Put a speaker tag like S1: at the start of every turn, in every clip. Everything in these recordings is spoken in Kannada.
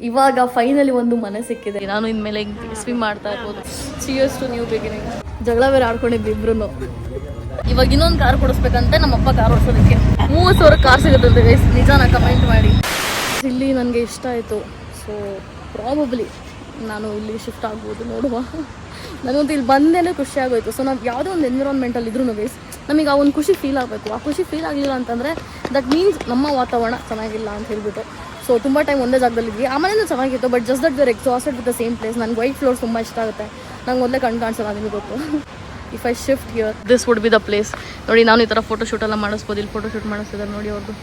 S1: ಇವಾಗ ಫೈನಲಿ ಒಂದು ಮನೆ ಸಿಕ್ಕಿದೆ. ನಾನು ಇನ್ಮೇಲೆ ಸ್ವಿಮ್ ಮಾಡ್ತಾ ಇರ್ಬೋದು. Cheers to new beginning. ಜಗಳ ಬೇರೆ ಆಡ್ಕೊಂಡಿದ್ವಿ ಇಬ್ರು. ಇವಾಗ ಇನ್ನೊಂದು ಕಾರ್ ಕೊಡಿಸ್ಬೇಕಂತೆ ನಮ್ಮಪ್ಪ ಕಾರ್ ಓಡಿಸೋದಕ್ಕೆ 30,000 ಕಾರ್ ಸಿಗುತ್ತಂತೆ ಗೈಸ್. ನಿಜಾನ ಕಮೆಂಟ್ ಮಾಡಿ. ಇಲ್ಲಿ ನನಗೆ ಇಷ್ಟ ಆಯಿತು. ಸೊ ಪ್ರಾಬಬ್ಲಿ ನಾನು ಇಲ್ಲಿ ಶಿಫ್ಟ್ ಆಗ್ಬೋದು, ನೋಡುವ. ನನಗಂತೂ ಇಲ್ಲಿ ಬಂದೇನೆ ಖುಷಿ ಆಗೋಯ್ತು. ಸೊ ನಾವು ಯಾವುದೋ ಒಂದು ಎನ್ವಿರಾನ್ಮೆಂಟಲ್ಲಿ ಇದ್ರೂ ಗೈಸ್ ನಮಗೆ ಆ ಒಂದು ಖುಷಿ ಫೀಲ್ ಆಗಬೇಕು. ಆ ಖುಷಿ ಫೀಲ್ ಆಗಲಿಲ್ಲ ಅಂತಂದರೆ ದಟ್ ಮೀನ್ಸ್ ನಮ್ಮ ವಾತಾವರಣ ಚೆನ್ನಾಗಿಲ್ಲ ಅಂತ ಹೇಳ್ಬಿಟ್ಟು. ಸೊ ತುಂಬ ಟೈಮ್ ಒಂದೇ ಜಾಗದಲ್ಲಿದ್ವಿ. ಆಮೇಲೆ ಚೆನ್ನಾಗಿತ್ತು, but just that we're exhausted with the same place. ನನಗೆ ವೈಟ್ ಫ್ಲೋರ್ಸ್ ತುಂಬ ಇಷ್ಟ ಆಗುತ್ತೆ. ನಂಗೆ ಮೊದಲೇ ಕಣ್ಣು ಕಾಣಿಸಲ್ಲ, ನಿಮಗೆ ಗೊತ್ತು. If I shift here this would be the place. ನೋಡಿ ನಾನು ಈ ಥರ ಫೋಟೋಶೂಟ್ ಎಲ್ಲ ಮಾಡಿಸ್ಬೋದು. ಇಲ್ಲಿ ಫೋಟೋಶೂಟ್ ಮಾಡಿಸ್ತಿದ್ದಾರೆ ನೋಡಿ ಅವ್ರದ್ದು.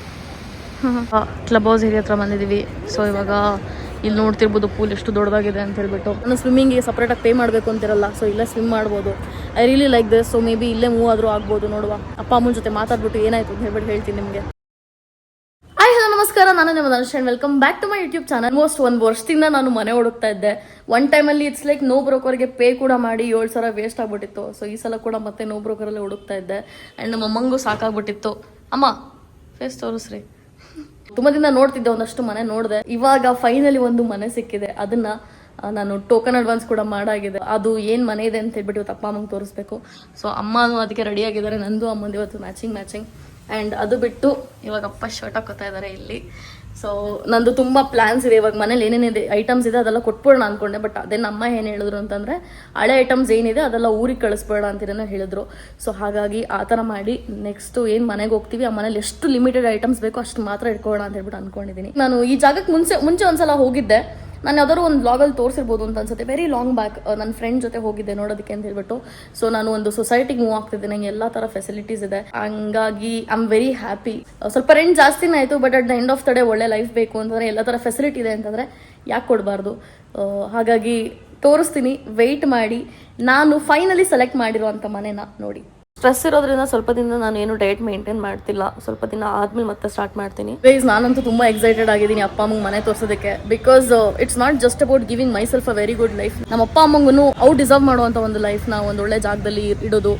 S1: ಕ್ಲಬ್ ಹೌಸ್ ಏರಿಯಾ ಹತ್ರ ಬಂದಿದ್ದೀವಿ. ಸೊ ಇವಾಗ ಇಲ್ಲಿ ನೋಡ್ತಿರ್ಬೋದು ಪೂಲ್ ಎಷ್ಟು ದೊಡ್ಡದಾಗಿದೆ ಅಂತ ಹೇಳ್ಬಿಟ್ಟು. ನಾನು ಸ್ವಿಮ್ಮಿಂಗಿಗೆ ಸಪ್ರೇಟಾಗಿ ಪೇ ಮಾಡಬೇಕು ಅಂತಿರಲ್ಲ. ಸೊ ಇಲ್ಲೇ ಸ್ವಿಮ್ ಮಾಡ್ಬೋದು. I really like this. So may be ಇಲ್ಲೇ ಮೂವ್ ಆದರೂ ಆಗ್ಬೋದು, ನೋಡುವ. ಅಪ್ಪ ಅಮ್ಮನ ಜೊತೆ ಮಾತಾಡ್ಬಿಟ್ಟು ಏನಾಯ್ತು ಅಂತ ಹೇಳ್ಬಿಟ್ಟು ಹೇಳ್ತೀನಿ ನಿಮಗೆ. ಹಾಯ್ ಹಲೋ ನಮಸ್ಕಾರ, ನಾನು ನಿಮ್ಮ Dhanush and welcome back to my YouTube channel. Almost 1 ವರ್ಷದಿಂದ ನಾನು ಮನೆ ಹುಡುಕ್ತಾ ಇದ್ದೆ. ಒನ್ ಟೈಮಲ್ಲಿ ಇಟ್ಸ್ ಲೈಕ್ ನೋ ಬ್ರೋಕರ್ಗೆ ಪೇ ಕೂಡ ಮಾಡಿ 7,000 ವೇಸ್ಟ್ ಆಗ್ಬಿಟ್ಟಿತ್ತು. ಸೊ ಈ ಸಲ ಕೂಡ ಮತ್ತೆ ನೋ ಬ್ರೋಕರಲ್ಲೇ ಹುಡುಕ್ತಾ ಇದ್ದೆ. ಆ್ಯಂಡ್ ನಮ್ಮ ಅಮ್ಮಂಗೂ ಸಾಕಾಗ್ಬಿಟ್ಟಿತ್ತು. ಅಮ್ಮ ಫೇಸ್ ತೋರಿಸ್ರಿ. ತುಂಬ ದಿನ ನೋಡ್ತಿದ್ದೆ, ಒಂದಷ್ಟು ಮನೆ ನೋಡಿದೆ. ಇವಾಗ ಫೈನಲಿ ಒಂದು ಮನೆ ಸಿಕ್ಕಿದೆ. ಅದನ್ನ ನಾನು ಟೋಕನ್ ಅಡ್ವಾನ್ಸ್ ಕೂಡ ಮಾಡಾಗಿದೆ. ಅದು ಏನು ಮನೆ ಇದೆ ಅಂತ ಹೇಳ್ಬಿಟ್ಟು ಇವತ್ತು ಅಪ್ಪ ಅಮ್ಮಂಗೆ ತೋರಿಸ್ಬೇಕು. ಸೊ ಅಮ್ಮನೂ ಅದಕ್ಕೆ ರೆಡಿ ಆಗಿದ್ದಾರೆ. ನಂದು ಅಮ್ಮಂದು ಇವತ್ತು ಮ್ಯಾಚಿಂಗ್. ಆ್ಯಂಡ್ ಅದು ಬಿಟ್ಟು ಇವಾಗ ಅಪ್ಪ ಶರ್ಟ್ ಹಾಕೋತಾ ಇದ್ದಾರೆ ಇಲ್ಲಿ. ಸೊ ನಂದು ತುಂಬ ಪ್ಲ್ಯಾನ್ಸ್ ಇದೆ. ಇವಾಗ ಮನೇಲಿ ಏನೇನಿದೆ ಐಟಮ್ಸ್ ಇದೆ ಅದೆಲ್ಲ ಕೊಟ್ಬಿಡೋಣ ಅಂದ್ಕೊಂಡೆ. ಬಟ್ ಅದೇ ನಮ್ಮ ಏನು ಹೇಳಿದ್ರು ಅಂತಂದರೆ ಹಳೆ ಐಟಮ್ಸ್ ಏನಿದೆ ಅದೆಲ್ಲ ಊರಿಗೆ ಕಳಿಸ್ಬೇಡ ಅಂತೀರೇನೋ ಹೇಳಿದ್ರು. ಸೊ ಹಾಗಾಗಿ ಆ ಥರ ಮಾಡಿ ನೆಕ್ಸ್ಟು ಏನು ಮನೆಗೆ ಹೋಗ್ತೀವಿ ಆ ಮನೇಲಿ ಎಷ್ಟು ಲಿಮಿಟೆಡ್ ಐಟಮ್ಸ್ ಬೇಕೋ ಅಷ್ಟು ಮಾತ್ರ ಇಟ್ಕೊಳ್ಳೋಣ ಅಂತ ಹೇಳ್ಬಿಟ್ಟು ಅಂದ್ಕೊಂಡಿದ್ದೀನಿ. ನಾನು ಈ ಜಾಗಕ್ಕೆ ಮುಂಚೆ ಒಂದ್ಸಲ ಹೋಗಿದ್ದೆ. ನಾನು ಯಾವ್ದಾದ್ರು ಒಂದು ಬ್ಲಾಗಲ್ಲಿ ತೋರಿಸಿರ್ಬೋದು ಅಂತ ಅನ್ಸುತ್ತೆ. ವೆರಿ ಲಾಂಗ್ ಬ್ಯಾಕ್ ನನ್ನ ಫ್ರೆಂಡ್ ಜೊತೆ ಹೋಗಿದ್ದೆ ನೋಡೋದಕ್ಕೆ ಅಂತ ಹೇಳ್ಬಿಟ್ಟು. ಸೊ ನಾನು ಒಂದು ಸೊಸೈಟಿಗೆ ಮೂವ್ ಆಗ್ತಿದ್ದೆ. ನಂಗೆ ಎಲ್ಲ ಥರ ಫೆಸಿಲಿಟೀಸ್ ಇದೆ. ಹಂಗಾಗಿ ಐ ಆಮ್ ವೆರಿ ಹ್ಯಾಪಿ. ಸ್ವಲ್ಪ ರೆಂಟ್ ಜಾಸ್ತಿನೇ ಆಯಿತು, but at the end of the day ಒಳ್ಳೆ ಲೈಫ್ ಬೇಕು ಅಂತಂದರೆ ಎಲ್ಲ ಥರ ಫೆಸಿಲಿಟಿ ಇದೆ ಅಂತಂದರೆ ಯಾಕೆ ಕೊಡಬಾರ್ದು. ಹಾಗಾಗಿ ತೋರಿಸ್ತೀನಿ, ವೆಯ್ಟ್ ಮಾಡಿ. ನಾನು ಫೈನಲಿ ಸೆಲೆಕ್ಟ್ ಮಾಡಿರುವಂಥ ಮನೆನ ನೋಡಿ. ಸ್ಟ್ರೆಸ್ ಇರೋದ್ರಿಂದ ಸ್ವಲ್ಪ ದಿನ ನಾನು ಏನು ಡಯಟ್ ಮೇಂಟೈನ್ ಮಾಡ್ತಿಲ್ಲ. ಸ್ವಲ್ಪ ದಿನ ಆದ್ಮೇಲೆ ಮತ್ತೆ ಸ್ಟಾರ್ಟ್ ಮಾಡ್ತೀನಿ. ಗೈಸ್ ನಾನಂತೂ ತುಂಬ ಎಕ್ಸೈಟೆಡ್ ಆಗಿದ್ದೀನಿ ಅಪ್ಪ ಅಮ್ಮಂಗೆ ಮನೆ ತೋರಿಸೋದಕ್ಕೆ. Because it's not just about giving myself a very good life. ನಮ್ಮ ಅಪ್ಪ ಅಮ್ಮಂಗೂ ಅವ್ರು ಡಿಸರ್ವ್ ಮಾಡುವಂಥ ಒಂದು ಲೈಫ್ನ ಒಂದು ಒಳ್ಳೆ ಜಾಗದಲ್ಲಿ ಇಡೋದು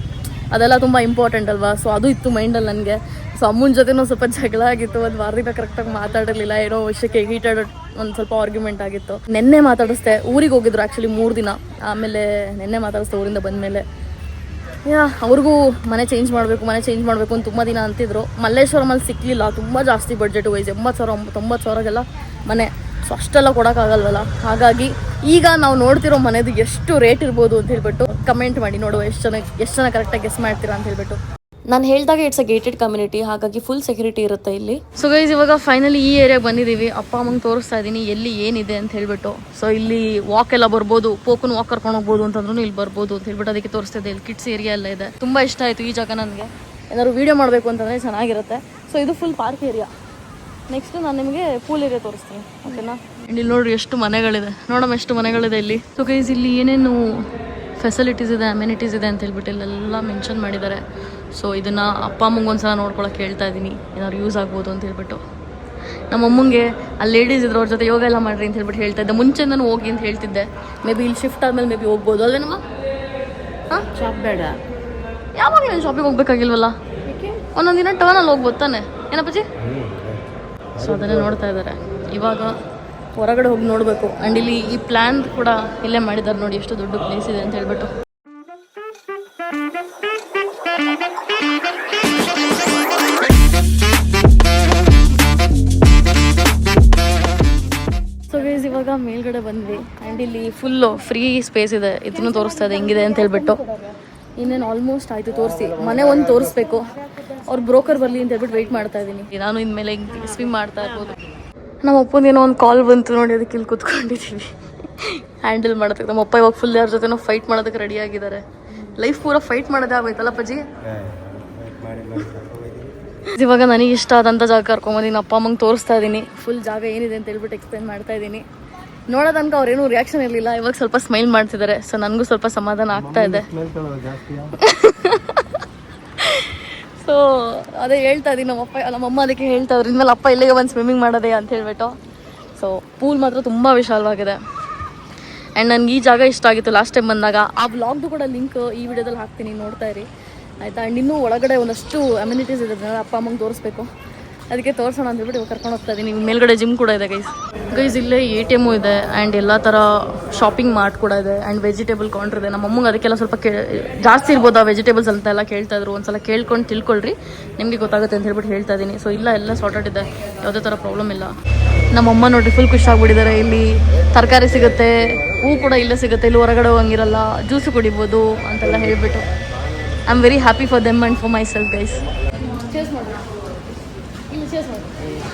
S1: ಅದೆಲ್ಲ ತುಂಬ ಇಂಪಾರ್ಟೆಂಟ್ ಅಲ್ವಾ. ಸೊ ಅದು ಇತ್ತು ಮೈಂಡಲ್ಲಿ ನನಗೆ. ಸೊ ಅಮ್ಮನ ಜೊತೆನೂ ಸ್ವಲ್ಪ ಜಗಳ ಆಗಿತ್ತು. ಒಂದು ವಾರದಿಂದ ಕರೆಕ್ಟಾಗಿ ಮಾತಾಡಿರಲಿಲ್ಲ. ಏನೋ ವಿಷಯಕ್ಕೆ ಹೀಟೆಡ್ ಒಂದು ಸ್ವಲ್ಪ ಆರ್ಗ್ಯುಮೆಂಟ್ ಆಗಿತ್ತು. ನೆನ್ನೆ ಮಾತಾಡಿಸ್ದೆ. ಊರಿಗೆ ಹೋಗಿದ್ರು ಆ್ಯಕ್ಚುಲಿ 3 ದಿನ. ಆಮೇಲೆ ನೆನ್ನೆ ಮಾತಾಡಿಸ್ದೆ ಊರಿಂದ ಬಂದಮೇಲೆ. ಅವ್ರಿಗೂ ಮನೆ ಚೇಂಜ್ ಮಾಡಬೇಕು ಅಂತ ತುಂಬ ದಿನ ಅಂತಿದ್ರು. ಮಲ್ಲೇಶ್ವರಮಲ್ಲಿ ಸಿಕ್ಕಲಿಲ್ಲ. ತುಂಬ ಜಾಸ್ತಿ ಬಡ್ಜೆಟ್ ವೈಸ್ 80,000-90,000ಗೆಲ್ಲ ಮನೆ. ಸೊ ಅಷ್ಟೆಲ್ಲ ಕೊಡೋಕ್ಕಾಗಲ್ವಲ್ಲ. ಹಾಗಾಗಿ ಈಗ ನಾವು ನೋಡ್ತಿರೋ ಮನೆದು ಎಷ್ಟು ರೇಟ್ ಇರ್ಬೋದು ಅಂತ ಹೇಳ್ಬಿಟ್ಟು ಕಮೆಂಟ್ ಮಾಡಿ ನೋಡುವ. ಎಷ್ಟು ಜನ ಕರೆಕ್ಟಾಗಿ ಗೆಸ್ ಮಾಡ್ತೀರಾ ಅಂತ ಹೇಳ್ಬಿಟ್ಟು. ನಾನು ಹೇಳಿದಾಗ ಇಟ್ಸ್ ಅ ಗೇಟೆಡ್ ಕಮ್ಯುನಿಟಿ, ಹಾಗಾಗಿ ಫುಲ್ ಸೆಕ್ಯೂರಿಟಿ ಇರುತ್ತೆ ಇಲ್ಲಿ. ಸೊ ಗೈಸ್ ಇವಾಗ ಫೈನಲಿ ಈ ಏರಿಯಾಗೆ ಬಂದಿದ್ದೀವಿ. ಅಪ್ಪ ಅಮ್ಮಂಗೆ ತೋರಿಸ್ತಾ ಇದ್ದೀನಿ ಎಲ್ಲಿ ಏನಿದೆ ಅಂತ ಹೇಳ್ಬಿಟ್ಟು. ಸೊ ಇಲ್ಲಿ ವಾಕ್ ಎಲ್ಲ ಬರ್ಬೋದು, ಪೋಕನ್ ವಾಕ್ ಕರ್ಕೊಂಡು ಹೋಗ್ಬೋದು ಅಂತಂದ್ರೂ ಇಲ್ಲಿ ಬರ್ಬೋದು ಅಂತ ಹೇಳ್ಬಿಟ್ಟು ಅದಕ್ಕೆ ತೋರಿಸ್ತಾ ಇದೆ. ಇಲ್ಲಿ ಕಿಡ್ಸ್ ಏರಿಯಾ ಎಲ್ಲ ಇದೆ. ತುಂಬ ಇಷ್ಟ ಆಯಿತು ಈ ಜಾಗ ನನಗೆ. ಏನಾದ್ರು ವೀಡಿಯೋ ಮಾಡಬೇಕು ಅಂತಂದರೆ ಚೆನ್ನಾಗಿರುತ್ತೆ. ಸೊ ಇದು ಫುಲ್ ಪಾರ್ಕ್ ಏರಿಯಾ. ನೆಕ್ಸ್ಟ್ ನಾನು ನಿಮಗೆ ಪೂಲ್ ಏರಿಯಾ ತೋರಿಸ್ತೀನಿ, ಓಕೆನಾ. ಇಲ್ಲಿ ನೋಡ್ರಿ ಎಷ್ಟು ಮನೆಗಳಿದೆ. ನೋಡಮ್ಮ ಎಷ್ಟು ಮನೆಗಳಿದೆ ಇಲ್ಲಿ. ಸೊ ಗೈಸ್ ಇಲ್ಲಿ ಏನೇನು ಫೆಸಿಲಿಟೀಸ್ ಇದೆ, ಅಮ್ಯುನಿಟೀಸ್ ಇದೆ ಅಂತ ಹೇಳ್ಬಿಟ್ಟು ಇಲ್ಲೆಲ್ಲ ಮೆನ್ಷನ್ ಮಾಡಿದ್ದಾರೆ. ಸೊ ಇದನ್ನು ಅಪ್ಪ ಅಮ್ಮಂಗೆ ಒಂದ್ಸಲ ನೋಡ್ಕೊಳಕ್ಕೆ ಹೇಳ್ತಾ ಇದ್ದೀನಿ, ಏನಾದ್ರು ಯೂಸ್ ಆಗ್ಬೋದು ಅಂತ ಹೇಳ್ಬಿಟ್ಟು. ನಮ್ಮ ಅಮ್ಮಂಗೆ ಅಲ್ಲಿ ಲೇಡೀಸ್ ಇದ್ರು, ಅವ್ರ ಜೊತೆ ಯೋಗ ಎಲ್ಲ ಮಾಡ್ರಿ ಅಂತ ಹೇಳ್ಬಿಟ್ಟು ಹೇಳ್ತಾ ಇದ್ದೆ. ಮುಂಚೆನೂ ಹೋಗಿ ಅಂತ ಹೇಳ್ತಿದ್ದೆ. ಮೇ ಬಿ ಇಲ್ಲಿ ಶಿಫ್ಟ್ ಆದಮೇಲೆ ಮೇ ಬಿ ಹೋಗ್ಬೋದು ಅಲ್ವೇನಮ್ಮ. ಹಾಂ ಶಾಪ್ ಬೇಡ, ಯಾವಾಗಲೂ ಏನು ಶಾಪಿಗೆ ಹೋಗ್ಬೇಕಾಗಿಲ್ವಲ್ಲ. ಒಂದೊಂದು ದಿನ ಟರ್ನಲ್ಲಿ ಹೋಗ್ಬೋದು ತಾನೆ, ಏನಪ್ಪಾಜಿ. ಸೊ ಅದನ್ನೇ ನೋಡ್ತಾ ಇದ್ದಾರೆ. ಇವಾಗ ಹೊರಗಡೆ ಹೋಗಿ ನೋಡಬೇಕು. ಆ್ಯಂಡ್ ಇಲ್ಲಿ ಈ ಪ್ಲ್ಯಾನ್ ಕೂಡ ಇಲ್ಲೇ ಮಾಡಿದ್ದಾರೆ ನೋಡಿ, ಎಷ್ಟು ದೊಡ್ಡ ಪ್ಲೇಸ್ ಇದೆ ಅಂತ ಹೇಳ್ಬಿಟ್ಟು. ಸೊ ಗೈಸ್ ಇವಾಗ ಮೇಲ್ಗಡೆ ಬಂದ್ವಿ. ಆ್ಯಂಡ್ ಇಲ್ಲಿ ಫುಲ್ಲು ಫ್ರೀ ಸ್ಪೇಸ್ ಇದೆ. ಇದನ್ನು ತೋರಿಸ್ತಾ ಇದೆ ಹೆಂಗಿದೆ ಅಂತ ಹೇಳ್ಬಿಟ್ಟು. ಇನ್ನೇನು ಆಲ್ಮೋಸ್ಟ್ ಆಯಿತು ತೋರಿಸಿ. ಮನೆ ಒಂದು ತೋರಿಸ್ಬೇಕು. ಅವ್ರು ಬ್ರೋಕರ್ ಬರಲಿ ಅಂತ ಹೇಳ್ಬಿಟ್ಟು ವೆಯ್ಟ್ ಮಾಡ್ತಾ ಇದ್ದೀನಿ. ನಾನು ಇನ್ಮೇಲೆ ಸ್ವಿಮ್ ಮಾಡ್ತಾ ಇರ್ಬೋದು. ನಮ್ಮ ಅಪ್ಪಂದೇನೋ ಒಂದು ಕಾಲ್ ಬಂತು ನೋಡಿ, ಅದಕ್ಕೆ ಇಲ್ಲಿ ಕೂತ್ಕೊಂಡಿದ್ದೀವಿ ಹ್ಯಾಂಡಲ್ ಮಾಡೋದಕ್ಕೆ. ನಮ್ಮ ಅಪ್ಪ ಇವಾಗ ಫುಲ್ ಯಾರ ಜೊತೆನೋ ಫೈಟ್ ಮಾಡೋದಕ್ಕೆ ರೆಡಿ ಆಗಿದ್ದಾರೆ. ಲೈಫ್ ಪೂರ ಫೈಟ್ ಮಾಡೋದೇ ಆಗೋಯ್ತಲ್ಲ ಪಜ್ಜಿ. ಇವಾಗ ನನಗೆ ಇಷ್ಟ ಆದಂಥ ಜಾಗ ಕರ್ಕೊಂಬಂದಿನಿ. ಅಪ್ಪ ಅಮ್ಮಂಗೆ ತೋರಿಸ್ತಾ ಇದ್ದೀನಿ. ಫುಲ್ ಜಾಗ ಏನಿದೆ ಅಂತ ಹೇಳ್ಬಿಟ್ಟು ಎಕ್ಸ್ಪ್ಲೇನ್ ಮಾಡ್ತಾ ಇದ್ದೀನಿ. ನೋಡೋ ತನಕ ಅವ್ರೇನೂ ರಿಯಾಕ್ಷನ್ ಇರಲಿಲ್ಲ. ಇವಾಗ ಸ್ವಲ್ಪ ಸ್ಮೈಲ್ ಮಾಡ್ತಿದ್ದಾರೆ. ಸೊ ನನಗೂ ಸ್ವಲ್ಪ ಸಮಾಧಾನ ಆಗ್ತಾ ಇದೆ. ಸೊ ಅದೇ ಹೇಳ್ತಾ ಇದ್ದೀನಿ. ನಮ್ಮಮ್ಮ ಅದಕ್ಕೆ ಹೇಳ್ತಾ ಇದ್ರು, ಇನ್ಮೇಲೆ ಅಪ್ಪ ಇಲ್ಲಿಗೆ ಬಂದು ಸ್ವಿಮ್ಮಿಂಗ್ ಮಾಡೋದೇ ಅಂತ ಹೇಳ್ಬಿಟ್ಟು. ಸೊ ಪೂಲ್ ಮಾತ್ರ ತುಂಬ ವಿಶಾಲವಾಗಿದೆ. ಆ್ಯಂಡ್ ನನಗೆ ಈ ಜಾಗ ಇಷ್ಟ ಆಗಿತ್ತು ಲಾಸ್ಟ್ ಟೈಮ್ ಬಂದಾಗ. ಆ ವ್ಲಾಗ್ದು ಕೂಡ ಲಿಂಕ್ ಈ ವಿಡಿಯೋದಲ್ಲಿ ಹಾಕ್ತೀನಿ, ನೋಡ್ತಾ ಇರಿ ಆಯಿತಾ. ಆ್ಯಂಡ್ ಇನ್ನೂ ಒಳಗಡೆ ಒಂದಷ್ಟು ಅಮ್ಯುನಿಟೀಸ್ ಇದೆ, ಅಪ್ಪ ಅಮ್ಮಂಗೆ ತೋರಿಸ್ಬೇಕು. ಅದಕ್ಕೆ ತೋರಿಸೋಣ ಅಂತ ಹೇಳ್ಬಿಟ್ಟು ಕರ್ಕೊಂಡು ಹೋಗ್ತಾ ಇದ್ದೀನಿ. ಮೇಲ್ಗಡೆ ಜಿಮ್ ಕೂಡ ಇದೆ ಗೈಸ್ ಇಲ್ಲೇ ATM ಇದೆ ಆ್ಯಂಡ್ ಎಲ್ಲ ಥರ ಶಾಪಿಂಗ್ ಮಾರ್ಟ್ ಕೂಡ ಇದೆ ಆ್ಯಂಡ್ ವೆಜಿಟೇಬಲ್ ಕೌಂಟರ್ ಇದೆ. ನಮ್ಮ ಅಮ್ಮಂಗೆ ಅದಕ್ಕೆಲ್ಲ ಸ್ವಲ್ಪ ಜಾಸ್ತಿ ಇರ್ಬೋದು ಆ ವೆಜಿಟೇಬಲ್ಸ್ ಅಂತ ಎಲ್ಲ ಕೇಳ್ತಾ ಇದ್ರು. ಒಂದ್ಸಲ ಕೇಳ್ಕೊಂಡು ತಿಳ್ಕೊಳ್ರಿ, ನಿಮಗೆ ಗೊತ್ತಾಗುತ್ತೆ ಅಂತ ಹೇಳ್ಬಿಟ್ಟು ಹೇಳ್ತಾ ಇದ್ದೀನಿ. ಸೊ ಎಲ್ಲ ಸಾರ್ಟೆಡ್ ಇದೆ, ಯಾವುದೇ ಥರ ಪ್ರಾಬ್ಲಮ್ ಇಲ್ಲ. ನಮ್ಮಮ್ಮ ನೋಡಿ ಫುಲ್ ಖುಷಿ ಆಗ್ಬಿಟ್ಟಿದ್ದಾರೆ. ಇಲ್ಲಿ ತರಕಾರಿ ಸಿಗುತ್ತೆ, ಹೂ ಕೂಡ ಇಲ್ಲೇ ಸಿಗುತ್ತೆ, ಇಲ್ಲಿ ಹೊರಗಡೆ ಹೋಗಂಗಿರಲ್ಲ, ಜ್ಯೂಸು ಕುಡಿಬೋದು ಅಂತೆಲ್ಲ ಹೇಳ್ಬಿಟ್ಟು I am very happy for them and for myself guys. ಚೇಸ್ ಮಾಡಿ ಇಲ್ಲಿ ಚೇಸ್ ಮಾಡಿ.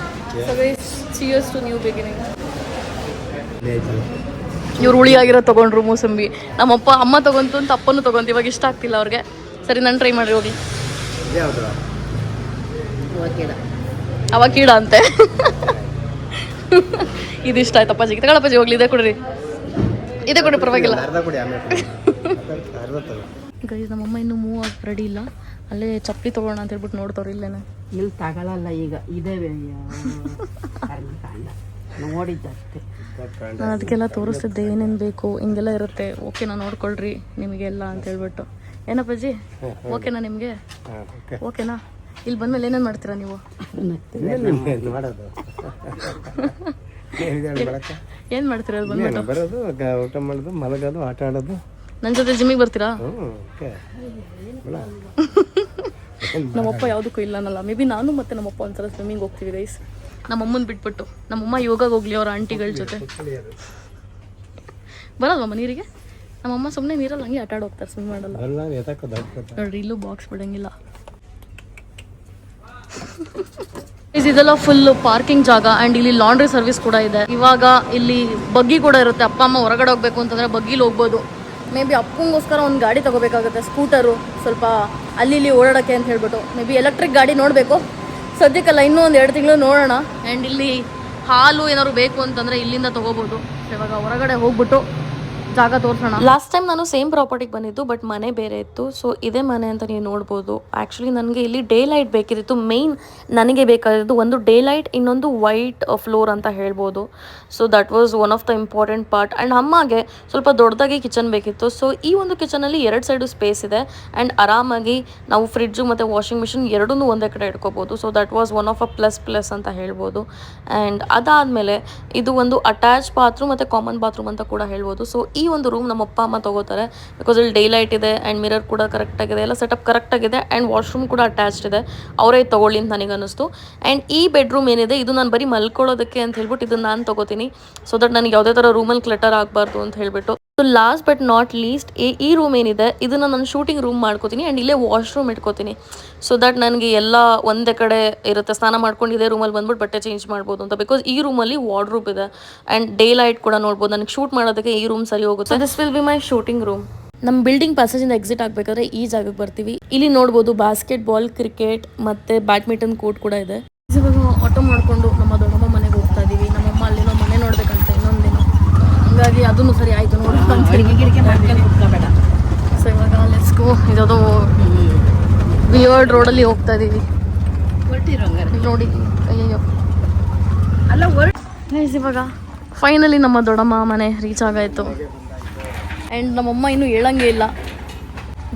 S1: So guys cheers to new beginning. ಇವ್ರು ಹುಳಿಯಾಗಿರೋ ತೊಗೊಂಡ್ರು ಮೂಸಂಬಿ. ನಮ್ಮಪ್ಪ ಅಮ್ಮ ತೊಗೊಂತು ಅಂತ ಅಪ್ಪನೂ ತೊಗೊಂತು. ಇವಾಗ ಇಷ್ಟ ಆಗ್ತಿಲ್ಲ ಅವ್ರಿಗೆ. ಸರಿ ನಾನು ಟ್ರೈ ಮಾಡ್ರಿ ಹೋಗಿ. ಅವ ಕೀಡ ಅಂತೆ. ಇದು ಇಷ್ಟ ಆಯ್ತು ಅಪ್ಪಾಜಿಗೆ. ತಗೊಳಪ್ಪಾಜಿ ಹೋಗ್ಲಿ, ಇದೇ ಕೊಡ್ರಿ, ಇದೇ ಕೊಡ್ರಿ, ಪರವಾಗಿಲ್ಲ. ಗೈಸ್ ನಮ್ಮಮ್ಮ ಇನ್ನೂ ಮೂವ್ ಆಗಿ ರೆಡಿ ಇಲ್ಲ. ಅಲ್ಲೇ ಚಪ್ಪಲಿ ತೊಗೊಳ್ಳೋಣ ಅಂತ ಹೇಳ್ಬಿಟ್ಟು ನೋಡ್ತವ್ರು. ಇಲ್ಲೇನೆ
S2: ಇಲ್ಲಿ ತಗೊಳಲ್ಲ ಈಗ, ಇದೇ ನೋಡಿದ್ದಷ್ಟೇ.
S1: ನಾನು ಅದಕ್ಕೆಲ್ಲ ತೋರಿಸ್ತಿದ್ದೆ ಏನೇನು ಬೇಕು ಹಿಂಗೆಲ್ಲ ಇರುತ್ತೆ. ಓಕೆನಾ ನೋಡ್ಕೊಳ್ರಿ ನಿಮಗೆಲ್ಲ ಅಂತ ಹೇಳ್ಬಿಟ್ಟು. ಏನಪ್ಪಾಜಿ ಓಕೆನಾ ನಿಮಗೆ? ಓಕೆನಾ? ಇಲ್ಲಿ ಬಂದ್ಮೇಲೆ ಏನೇನು ಮಾಡ್ತೀರಾ ನೀವು? ಏನು ಮಾಡ್ತೀರಾ ಅಲ್ಲಿ ಬಂದ್ಬಿಟ್ಟು?
S3: ಬರೋದು, ಊಟ ಮಾಡೋದು, ಮಲಗೋದು, ಆಟ ಆಡೋದು.
S1: ನನ್ನ ಜೊತೆ ಜಿಮ್ಮಿಗೆ ಬರ್ತೀರಾ? ನಮ್ಮಪ್ಪ ಯಾವುದಕ್ಕೂ ಇಲ್ಲ ಅನ್ನಲ್ಲ. ಮೇ ಬಿ ನಾನು ಮತ್ತು ನಮ್ಮಪ್ಪ ಒಂದ್ಸಲ ಸ್ವಿಮ್ಮಿಂಗ್ ಹೋಗ್ತೀವಿ ಗೈಸ್, ನಮ್ಮಮ್ಮನ ಬಿಟ್ಬಿಟ್ಟು. ನಮ್ಮಮ್ಮ ಯೋಗಾಗೆ ಹೋಗ್ಲಿ ಅವ್ರ ಆಂಟಿಗಳ ಜೊತೆ. ಬರಲ್ವಮ್ಮ ನೀರಿಗೆ? ನಮ್ಮಮ್ಮ ಸುಮ್ಮನೆ ನೀರಲ್ಲಿ ಹಂಗೆ ಆಟ ಹೋಗ್ತಾರೆ, ಸ್ವಿಮ್ ಮಾಡಲ್ಲ ನೋಡ್ರಿ. ಇಲ್ಲೂ ಬಾಕ್ಸ್ ಬಿಡಂಗಿಲ್ಲ. ಇದೆಲ್ಲ ಫುಲ್ ಪಾರ್ಕಿಂಗ್ ಜಾಗ ಆ್ಯಂಡ್ ಇಲ್ಲಿ ಲಾಂಡ್ರಿ ಸರ್ವಿಸ್ ಕೂಡ ಇದೆ. ಇವಾಗ ಇಲ್ಲಿ ಬಗ್ಗಿ ಕೂಡ ಇರುತ್ತೆ. ಅಪ್ಪ ಅಮ್ಮ ಹೊರಗಡೆ ಹೋಗ್ಬೇಕು ಅಂತಂದರೆ ಬಗ್ಗಿಲಿ ಹೋಗ್ಬೋದು. ಮೇ ಬಿ ಅಪ್ಪಂಗೋಸ್ಕರ ಒಂದು ಗಾಡಿ ತೊಗೋಬೇಕಾಗುತ್ತೆ, ಸ್ಕೂಟರು, ಸ್ವಲ್ಪ ಅಲ್ಲಿ ಇಲ್ಲಿ ಓಡಾಡೋಕ್ಕೆ ಅಂತ ಹೇಳ್ಬಿಟ್ಟು. ಮೇ ಬಿ ಎಲೆಕ್ಟ್ರಿಕ್ ಗಾಡಿ ನೋಡಬೇಕು, ಸದ್ಯಕ್ಕಲ್ಲ ಇನ್ನೂ ಒಂದು 2 ತಿಂಗಳು ನೋಡೋಣ. ಆ್ಯಂಡ್ ಇಲ್ಲಿ ಹಾಲು ಏನಾದ್ರು ಬೇಕು ಅಂತಂದರೆ ಇಲ್ಲಿಂದ ತೊಗೋಬೋದು. ಇವಾಗ ಹೊರಗಡೆ ಹೋಗ್ಬಿಟ್ಟು ಜಾಗ ತೋರಿಸೋಣ. ಲಾಸ್ಟ್ ಟೈಮ್ ನಾನು ಸೇಮ್ ಪ್ರಾಪರ್ಟಿಗೆ ಬಂದಿದ್ದು, ಬಟ್ ಮನೆ ಬೇರೆ ಇತ್ತು. ಸೊ ಇದೇ ಮನೆ ಅಂತ ನೀವು ನೋಡ್ಬೋದು. ಆ್ಯಕ್ಚುಲಿ ನನಗೆ ಇಲ್ಲಿ ಡೇ ಲೈಟ್ ಬೇಕಿತ್ತು. ಮೇಯ್ನ್ ನನಗೆ ಬೇಕಾಗಿದ್ದು ಒಂದು ಡೇ ಲೈಟ್, ಇನ್ನೊಂದು ವೈಟ್ ಫ್ಲೋರ್ ಅಂತ ಹೇಳ್ಬೋದು. So that was one of the important part. And ಅಮ್ಮಗೆ ಸ್ವಲ್ಪ ದೊಡ್ಡದಾಗಿ ಕಿಚನ್ ಬೇಕಿತ್ತು. ಸೊ ಈ ಒಂದು ಕಿಚನಲ್ಲಿ 2 ಸೈಡು ಸ್ಪೇಸ್ ಇದೆ ಆ್ಯಂಡ್ ಆರಾಮಾಗಿ ನಾವು ಫ್ರಿಡ್ಜು ಮತ್ತು ವಾಷಿಂಗ್ ಮಿಷಿನ್ ಎರಡನ್ನೂ ಒಂದೇ ಕಡೆ ಇಟ್ಕೋಬೋದು. So that was one of a plus ಅಂತ ಹೇಳ್ಬೋದು. ಆ್ಯಂಡ್ ಅದಾದಮೇಲೆ ಇದು ಒಂದು ಅಟ್ಯಾಚ್ ಬಾತ್ರೂಮ್ ಮತ್ತು ಕಾಮನ್ ಬಾತ್ರೂಮ್ ಅಂತ ಕೂಡ ಹೇಳ್ಬೋದು. ಸೊ ಈ ಒಂದು ರೂಮ್ ನಮ್ಮ ಅಪ್ಪ ಅಮ್ಮ ತಗೋತಾರೆ, ಬಿಕಾಸ್ ಇಲ್ಲಿ ಡೇ ಲೈಟ್ ಇದೆ ಆ್ಯಂಡ್ ಮಿರರ್ ಕೂಡ ಕರೆಕ್ಟಾಗಿದೆ, ಎಲ್ಲ ಸೆಟಪ್ ಕರೆಕ್ಟಾಗಿದೆ ಆ್ಯಂಡ್ ವಾಶ್ರೂಮ್ ಕೂಡ ಅಟ್ಯಾಚ್ಡ್ ಇದೆ. ಅವರೇ ತೊಗೊಳ್ಳಿ ಅಂತ ನನಗೆ ಅನ್ನಿಸ್ತು. ಆ್ಯಂಡ್ ಈ ಬೆಡ್ರೂಮ್ ಏನಿದೆ ಇದು ನಾನು ಬರೀ ಮಲ್ಕೊಳ್ಳೋದಕ್ಕೆ ಅಂತ ಹೇಳ್ಬಿಟ್ಟು ಇದನ್ನು ನಾನು ತೊಗೋತೀನಿ. ಸೊ ದಟ್ ನನಗೆ ಯಾವುದೇ ಥರ ರೂಮಲ್ಲಿ ಕ್ಲಟರ್ ಆಗಬಾರ್ದು ಅಂತ ಹೇಳ್ಬಿಟ್ಟು. So last but not least ಈ ರೂಮ್ ಏನಿದೆ ಇದನ್ನು ನಾನು ಶೂಟಿಂಗ್ ರೂಮ್ ಮಾಡ್ಕೋತೀನಿ ಆ್ಯಂಡ್ ಇಲ್ಲೇ ವಾಶ್ರೂಮ್ ಇಟ್ಕೋತೀನಿ. ಸೊ ದಟ್ ನನಗೆ ಎಲ್ಲ ಒಂದೇ ಕಡೆ ಇರುತ್ತೆ. ಸ್ನಾನ ಮಾಡ್ಕೊಂಡು ಇದೇ ರೂಮಲ್ಲಿ ಬಂದ್ಬಿಟ್ಟು ಬಟ್ಟೆ ಚೇಂಜ್ ಮಾಡ್ಬೋದು ಅಂತ. ಬಿಕಾಸ್ ಈ ರೂಮಲ್ಲಿ ವಾರ್ಡ್ರೂಮ್ ಇದೆ ಆ್ಯಂಡ್ ಡೇ ಲೈಟ್ ಕೂಡ ನೋಡ್ಬೋದು. ನನಗೆ ಶೂಟ್ ಮಾಡೋದಕ್ಕೆ ಈ ರೂಮ್ ಸರಿ ಹೋಗುತ್ತೆ. This will be my shooting room. ನಮ್ಮ ಬಿಲ್ಡಿಂಗ್ ಪ್ಯಾಸೇಜಿಂದ ಎಕ್ಸಿಟ್ ಆಗಬೇಕಾದ್ರೆ ಈ ಜಾಗಕ್ಕೆ ಬರ್ತೀವಿ. ಇಲ್ಲಿ ನೋಡ್ಬೋದು ಬಾಸ್ಕೆಟ್ಬಾಲ್, ಕ್ರಿಕೆಟ್ ಮತ್ತು ಬ್ಯಾಡ್ಮಿಂಟನ್ ಕೋರ್ಟ್ ಕೂಡ ಇದೆ. ಇವಾಗ ಆಟೋ ಮಾಡಿಕೊಂಡು ನಮ್ಮ ದೊಡ್ಡಮ್ಮ ಮನೆಗೆ ಹೋಗ್ತಾ ಇದ್ದೀವಿ. ನಮ್ಮಮ್ಮ ಅಲ್ಲಿನೋ ಮನೆ ನೋಡ್ಬೇಕಂತ ಇನ್ನೊಂದಿನ, ಹಂಗಾಗಿ ಅದನ್ನು ಸರಿ ಆಯಿತು ನೋಡಿ. ಸೊ ಇವಾಗ ಲೆಟ್ಸ್ ಗೋ. ಇದೊಂದು ವಿಯರ್ಡ್ ರೋಡಲ್ಲಿ ಹೋಗ್ತಾ ಇದ್ದೀವಿ ನೋಡಿ. ಅಯ್ಯಯ್ಯೋ ಅಲ್ಲ ಗೈಸ್, ಇವಾಗ ಫೈನಲಿ ನಮ್ಮ ದೊಡ್ಡಮ್ಮ ಮನೆ ರೀಚ್ ಆಗಾಯಿತು. ಆ್ಯಂಡ್ ನಮ್ಮಮ್ಮ ಇನ್ನೂ ಹೇಳಂಗೆ ಇಲ್ಲ,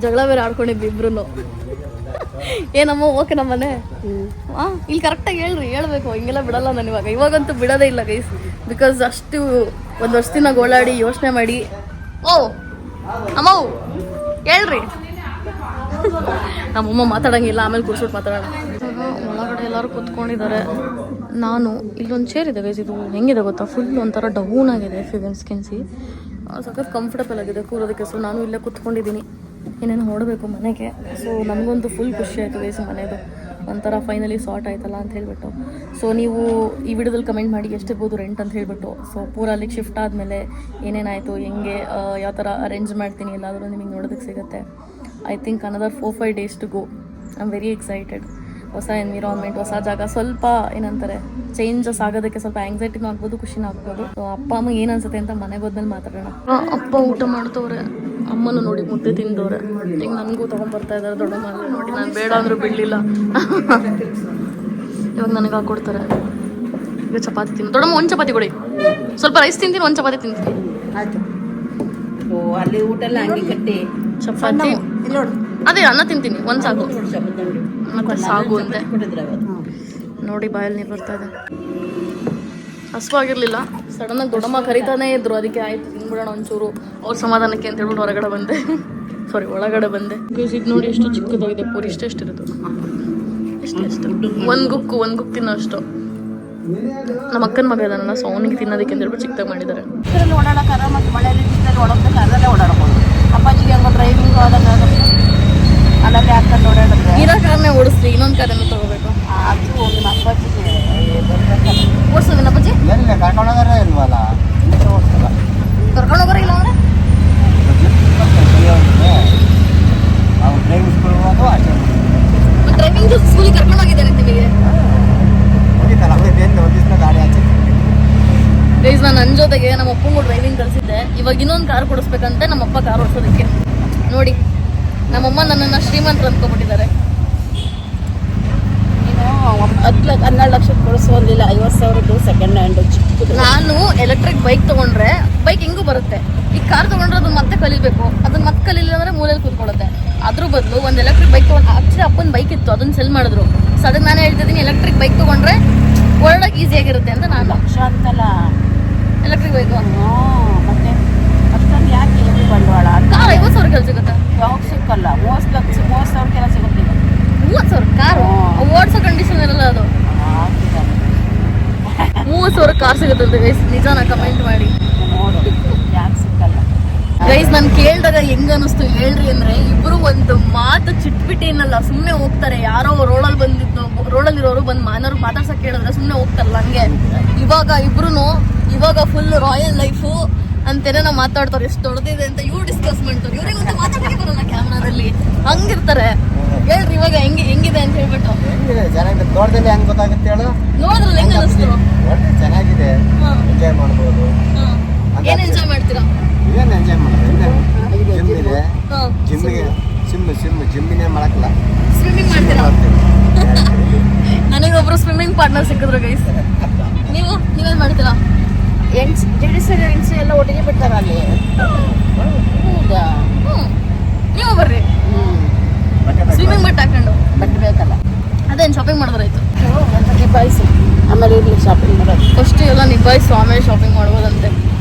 S1: ಜಗಳ ಬೇರೆ ಆಡ್ಕೊಂಡಿದ್ವಿ ಇಬ್ರು. ಏನಮ್ಮ ಓಕೆ ನಮ್ಮ ಮನೆ? ಹಾಂ, ಇಲ್ಲಿ ಕರೆಕ್ಟಾಗಿ ಹೇಳ್ಬೇಕು, ಹಿಂಗೆಲ್ಲ ಬಿಡಲ್ಲ ನಾನು. ಇವಾಗಂತೂ ಬಿಡೋದೇ ಇಲ್ಲ ಗೈಸ್, ಬಿಕಾಸ್ ಅಷ್ಟು ಒಂದು ವರ್ಷದಿಂದ ಗೋಳಾಡಿ ಯೋಚನೆ ಮಾಡಿ. ಓ ಅಮ್ಮ ಹೇಳ್ರಿ, ನಮ್ಮಮ್ಮ ಮಾತಾಡಂಗಿಲ್ಲ, ಆಮೇಲೆ ಕೂರ್ಸ್ಬಿಟ್ಟು ಮಾತಾಡೋಣ. ಒಳಗಡೆ ಎಲ್ಲರೂ ಕೂತ್ಕೊಂಡಿದ್ದಾರೆ. ನಾನು ಇಲ್ಲೊಂದು ಚೇರ್ ಇದೆ ಗೈಸ್, ಇದು ಹೆಂಗಿದೆ ಗೊತ್ತಾ, ಫುಲ್ ಒಂಥರ ಡೌನ್ ಆಗಿದೆ. ಫಿಗನ್ಸ್ಕೆನ್ಸಿ ಸಖತ್ ಕಂಫರ್ಟಬಲ್ ಆಗಿದೆ ಕೂರೋದಕ್ಕೆ. ಸೊ ನಾನು ಇಲ್ಲೇ ಕೂತ್ಕೊಂಡಿದ್ದೀನಿ, ಏನೇನು ಹೊಡಬೇಕು ಮನೆಗೆ. ಸೊ ನನಗಂತೂ ಫುಲ್ ಖುಷಿ ಆಯಿತು ಗೈಸ್, ಮನೆಯದು ಒಂಥರ ಫೈನಲಿ ಸಾರ್ಟ್ ಆಯ್ತಲ್ಲ ಅಂತ ಹೇಳ್ಬಿಟ್ಟು. ಸೊ ನೀವು ಈ ವಿಡಿಯೋದಲ್ಲಿ ಕಮೆಂಟ್ ಮಾಡಿ ಎಷ್ಟಿರ್ಬೋದು ರೆಂಟ್ ಅಂತ ಹೇಳ್ಬಿಟ್ಟು. ಸೊ ಪೂರ ಅಲ್ಲಿಗೆ ಶಿಫ್ಟ್ ಆದಮೇಲೆ ಏನೇನಾಯಿತು, ಹೆಂಗೆ ಯಾವ ಥರ ಅರೇಂಜ್ ಮಾಡ್ತೀನಿ ಎಲ್ಲಾದರೂ ನಿಮಗೆ ನೋಡೋದಕ್ಕೆ ಸಿಗುತ್ತೆ. I think another 4-5 days to go. I am very excited. ಹೊಸ ಎನ್ವಿರಾನ್ಮೆಂಟ್, ಹೊಸ ಜಾಗ, ಸ್ವಲ್ಪ ಏನಂತಾರೆ ಚೇಂಜಸ್ ಆಗೋದಕ್ಕೆ ಸ್ವಲ್ಪ ಆ್ಯಂಗ್ಸೈಟಿನೂ ಆಗ್ಬೋದು, ಖುಷಿನೂ ಆಗ್ಬೋದು. ಸೊ ಅಪ್ಪ ಅಮ್ಮ ಏನು ಅನ್ಸುತ್ತೆ ಅಂತ ಮನೆಗೆ ಹೋದ್ಮೇಲೆ ಮಾತಾಡೋಣ. ಅಪ್ಪ ಊಟ ಮಾಡ್ತವ್ರೆ, ಅಮ್ಮನೂ ನೋಡಿ ಮುದ್ದೆ ತಿಂದವ್ರೆ. ಈಗ ನನಗೂ ತೊಗೊಂಡ್ಬರ್ತಾ ಇದ್ದಾರೆ ದೊಡ್ಡಮ್ಮ ನೋಡಿ. ನಾನು ಬೇಡ ಅಂದರೂ ಬಿಡಲಿಲ್ಲ. ಇವಾಗ ನನಗೆ ಹಾಕ್ಕೊಡ್ತಾರೆ. ಈಗ ಚಪಾತಿ ತಿಂದು ದೊಡ್ಡಮ್ಮ ಒಂದು ಚಪಾತಿ ಕೊಡಿ, ಸ್ವಲ್ಪ ರೈಸ್ ತಿಂತೀನಿ, ಒಂದು ಚಪಾತಿ ತಿಂತೀನಿ.
S2: ಆಯ್ತು. ಓ ಅಲ್ಲಿ ಊಟ ಎಲ್ಲ ಹಂಗೆ ಕಟ್ಟಿ
S1: ಚಪಾತಿ ಅದೇ ಅನ್ನ ತಿಂತೀನಿ, ಒಂದು ಸಾಕು ಮತ್ತೆ ಸಾಗು ಅಂತೆ. ನೋಡಿ ಬಾಯಲ್ಲಿ ನೀರು ಬರ್ತಾ ಇದೆ. ಹಸುವಾಗಿರ್ಲಿಲ್ಲ, ಸಡನ್ನಾಗಿ ದೊಡ್ಡಮ್ಮ ಕರಿತಾನೇ ಇದ್ರು, ಅದಕ್ಕೆ ಆಯ್ತು ತಿನ್ಬಿಡೋಣ ಒಂಚೂರು ಅವ್ರ ಸಮಾಧಾನಕ್ಕೆ ಅಂತ ಹೇಳ್ಬಿಟ್ಟು ಹೊರಗಡೆ ಬಂದೆ. ಸಾರಿ, ಒಳಗಡೆ ಬಂದೆ. ಇದು ನೋಡಿ ಎಷ್ಟು ಚಿಕ್ಕದಾಗಿದೆ, ಪೂರಿ ಇಷ್ಟಿರೋದು. ಎಷ್ಟು ಒಂದು ಗುಕ್ಕು ತಿನ್ನೋ ಅಷ್ಟು. ನಮ್ಮ ಅಕ್ಕನ ಮಗ ಇದಾನಲ್ಲ, ಸೊ ಅವನಿಗೆ ತಿನ್ನೋದಕ್ಕೆ ಅಂತ ಹೇಳ್ಬಿಟ್ಟು ಚಿಕ್ಕದಾಗಿ ಮಾಡಿದ್ದಾರೆ.
S2: ಓಡಾಡಕ್ಕಾರ ಮತ್ತು ಮಳೆಯಲ್ಲಿ ಬಿಸಿಲಲ್ಲಿ ಒಳಗೆ ಅದರಲ್ಲೇ ಓಡಾಡ್ಬೋದು. ಅಪ್ಪಾಜಿಗೆ ಹಂಗ ಡ್ರೈವಿಂಗ್ ಆದಾಗ ಅಲ್ಲಲ್ಲಿ ಹಾಕೊಂಡು ಓಡಾಡಿದ್ರೆ
S1: ಇರೋ ಕಾರನೇ ಓಡಿಸ್ಲಿ, ಇನ್ನೊಂದು ಕಾರನ್ನು ತಗೋಬೇಕು.
S2: ಅದು ನಿಮ್ಮ ಅಪ್ಪಾಜಿಗೆ ಬರ್ಬೇಕಲ್ಲ.
S1: ಓಡಿಸೋದೇನ ಅಪ್ಪಾಜಿ?
S3: ಏನಿಲ್ಲ, ಕರ್ಕೊಂಡೋಗಾರ ಇಲ್ವಲ್ಲ, ಓಡಿಸಲ್ಲ.
S1: ಕರ್ಕೊಂಡು ಹೋಗೋರ ಇಲ್ಲ ಅಂದ್ರೆ
S3: ನಾವು ಡ್ರೈವಿಂಗ್ ಸ್ಕೂಲ್ ಹೋಗೋದು ಅಷ್ಟೇ.
S1: ಡ್ರೈವಿಂಗ್ ಸ್ಕೂಲಿಗೆ ಕರ್ಕೊಂಡು ಹೋಗಿದ್ದೇನೆ ನಿಮಗೆ.
S3: ಹೋಗಿತ್ತಲ್ಲ, ಒಂದು ದಿವಸ ಗಾಡಿ ಹಾಕಿ
S1: ಗೈಸ್, ನಾನು ನನ್ನ ಜೊತೆಗೆ ನಮ್ಮ ಅಪ್ಪಂಗೂ ಡ್ರೈವಿಂಗ್ ಕಲಿಸಿದ್ದೆ. ಇವಾಗ ಇನ್ನೊಂದು ಕಾರ್ ಕೊಡಿಸ್ಬೇಕಂತೆ ನಮ್ಮಪ್ಪ ಕಾರ್ ಓಡಿಸೋದಕ್ಕೆ. ನೋಡಿ, ನಮ್ಮಮ್ಮ ನನ್ನನ್ನು ಶ್ರೀಮಂತರು ಅಂದ್ಕೊಂಡ್ಬಿಟ್ಟಿದ್ದಾರೆ.
S2: ನೀನು 12 ಲಕ್ಷಕ್ಕೆ ಕೊಡಿಸೋದಿಲ್ಲ, 50,000 ಸೆಕೆಂಡ್ ಹ್ಯಾಂಡ್ ಚಿಕ್ಕದು.
S1: ನಾನು ಎಲೆಕ್ಟ್ರಿಕ್ ಬೈಕ್ ತೊಗೊಂಡ್ರೆ ಬೈಕ್ ಹೆಂಗೂ ಬರುತ್ತೆ. ಈ ಕಾರ್ ತೊಗೊಂಡ್ರೆ ಅದನ್ನ ಮತ್ತೆ ಕಲಿಬೇಕು, ಅದನ್ನ ಮತ್ತೆ ಕಲಿಲ್ಲ ಅಂದ್ರೆ ಮೂಲೆಯಲ್ಲಿ ಕೂತ್ಕೊಳ್ಳುತ್ತೆ. ಅದ್ರ ಬದಲು ಒಂದು ಎಲೆಕ್ಟ್ರಿಕ್ ಬೈಕ್ ತೊಗೊಂಡು, ಆಕ್ಚುಲಿ ಅಪ್ಪನ ಬೈಕ್ ಇತ್ತು, ಅದನ್ನ ಸೆಲ್ ಮಾಡಿದ್ರು. ಸೊ ಅದಕ್ಕೆ ನಾನು ಹೇಳ್ತಿದ್ದೀನಿ, ಎಲೆಕ್ಟ್ರಿಕ್ ಬೈಕ್ ತೊಗೊಂಡ್ರೆ ಓಡಾಡಕ್ಕೆ ಈಸಿಯಾಗಿರುತ್ತೆ ಅಂತ. ನಾನು
S2: ಲಕ್ಷ ಅಂತಲ್ಲ,
S1: ಎಲೆಕ್ಟ್ರಿಕ್ ಬೈಕ್
S2: ಮತ್ತೆ ಅಷ್ಟೊಂದು ಯಾಕೆ ಎಲ್ಲಿ ಬಂಡವಾಳ?
S1: ಕಾರ್ 50,000 ಕೆಲಸ ಸಿಗುತ್ತೆ.
S2: ಯಾವಾಗ ಸಿಕ್ಕಲ್ಲ, 30,000 ಕೆಲ ಸಿಗುತ್ತೆ.
S1: 30,000 ಕಾರು ಓಡಿಸೋ ಕಂಡೀಷನ್ ಇರಲ್ಲ ಅದು. 30,000 ಕಾರ್ ಸಿಗುತ್ತಂತೆ ಗೈಸ್, ನಿಜಾನ? ಕಮೆಂಟ್ ಮಾಡಿ
S2: ನೋಡಿ ಯಾಕೆ ಸಿಕ್ಕಲ್ಲ.
S1: ಗೈಸ್, ನಾನು ಕೇಳಿದಾಗ ಹೆಂಗ ಅನಿಸ್ತು ಹೇಳ್ರಿ ಅಂದ್ರೆ, ಇಬ್ರು ಒಂದು ಮಾತು ಚಿಟ್ಬಿಟ್ಟೇನಲ್ಲ, ಸುಮ್ಮನೆ ಹೋಗ್ತಾರೆ. ಯಾರೋ ರೋಡಲ್ಲಿ ಬಂದಿದ್ದು, ರೋಡಲ್ಲಿರೋರು ಬಂದು ಮಾತಾಡ್ಸಕ್ ಕೇಳಿದ್ರೆ ಸುಮ್ಮನೆ ಹೋಗ್ತಾರಲ್ಲ, ಹಂಗೆ ಇವಾಗ ಇಬ್ರು ಇವಾಗ ಫುಲ್ ರಾಯಲ್ ಲೈಫು ಅಂತೇನೆ ನಾವು ಮಾತಾಡ್ತಾರೆ. ಎಷ್ಟು ದೊಡ್ಡದಿದೆ ಅಂತ ಇವ್ರು ಡಿಸ್ಕಸ್ ಮಾಡ್ತಾರೆ. ಇವ್ರಿಗಂತೂ ಮಾತಾಡಕ್ಕೆ ಬರಲ್ಲ ಕ್ಯಾಮ್ರಾದಲ್ಲಿ, ಹಂಗಿರ್ತಾರೆ. ಹೇಳ್ರಿ ಇವಾಗ ಹೆಂಗಿದೆ ಅಂತ ಹೇಳ್ಬಿಟ್ಟು.
S3: ಹೆಂಗಿದೆ ಚೆನ್ನಾಗಿದೆ, ತೋಟದಲ್ಲಿ ಹೆಂಗ್ ಗೊತ್ತಾಗುತ್ತೆ ಹೇಳು?
S1: ನೋಡಿದ್ರಲ್ಲ ಹೆಂಗ ಅನಿಸ್ತು?
S3: ಒಳ್ಳೆ ಚೆನ್ನಾಗಿದೆ, ಎಂಜಾಯ್ ಮಾಡ್ಬೋದು.
S1: ಏನ್ ಎಂಜಾಯ್ ಮಾಡ್ತೀರಾ?
S3: ಏನು ಎಂಜಾಯ್ ಮಾಡೋದು? ಜಿಮ್ ಇದೆ, ಜಿಮ್ಮಿನೇ ಮಾಡಕ್ಕಲ್ಲ,
S1: ಸ್ವಿಮ್ಮಿಂಗ್ ಮಾಡ್ತೀರಾ? ನನಗೊಬ್ರು ಸ್ವಿಮ್ಮಿಂಗ್ ಪಾರ್ಟ್ನರ್ ಸಿಕ್ಕಿದ್ರು ಗೈಸ್. ನೀವೇನ್ ಮಾಡ್ತೀರಾ?
S2: ಹೆಂಗ್ಸ್ ಎಲ್ಲ ಒಟ್ಟಿಗೆ ಬಿಡ್ತಾರ ಅಲ್ಲಿ. ಹೌದಾ?
S1: ನೀವು ಬರ್ರಿ ಸ್ವಿಮ್ಮಿಂಗ್ ಬಟ್ಟೆ ಹಾಕೊಂಡು.
S2: ಬಟ್ಟೆ ಬೇಕಲ್ಲ,
S1: ಅದೇನು ಶಾಪಿಂಗ್ ಮಾಡಿದ್ರಾಯ್ತು.
S2: ನಿಭಾಯಿಸಿ ಆಮೇಲೆ ಇಲ್ಲಿ ಶಾಪಿಂಗ್ ಮಾಡೋದು.
S1: ಫಸ್ಟ್ ಎಲ್ಲ ನಿಭಾಯಿಸು, ಆಮೇಲೆ ಶಾಪಿಂಗ್ ಮಾಡ್ಬೋದಂತೆ.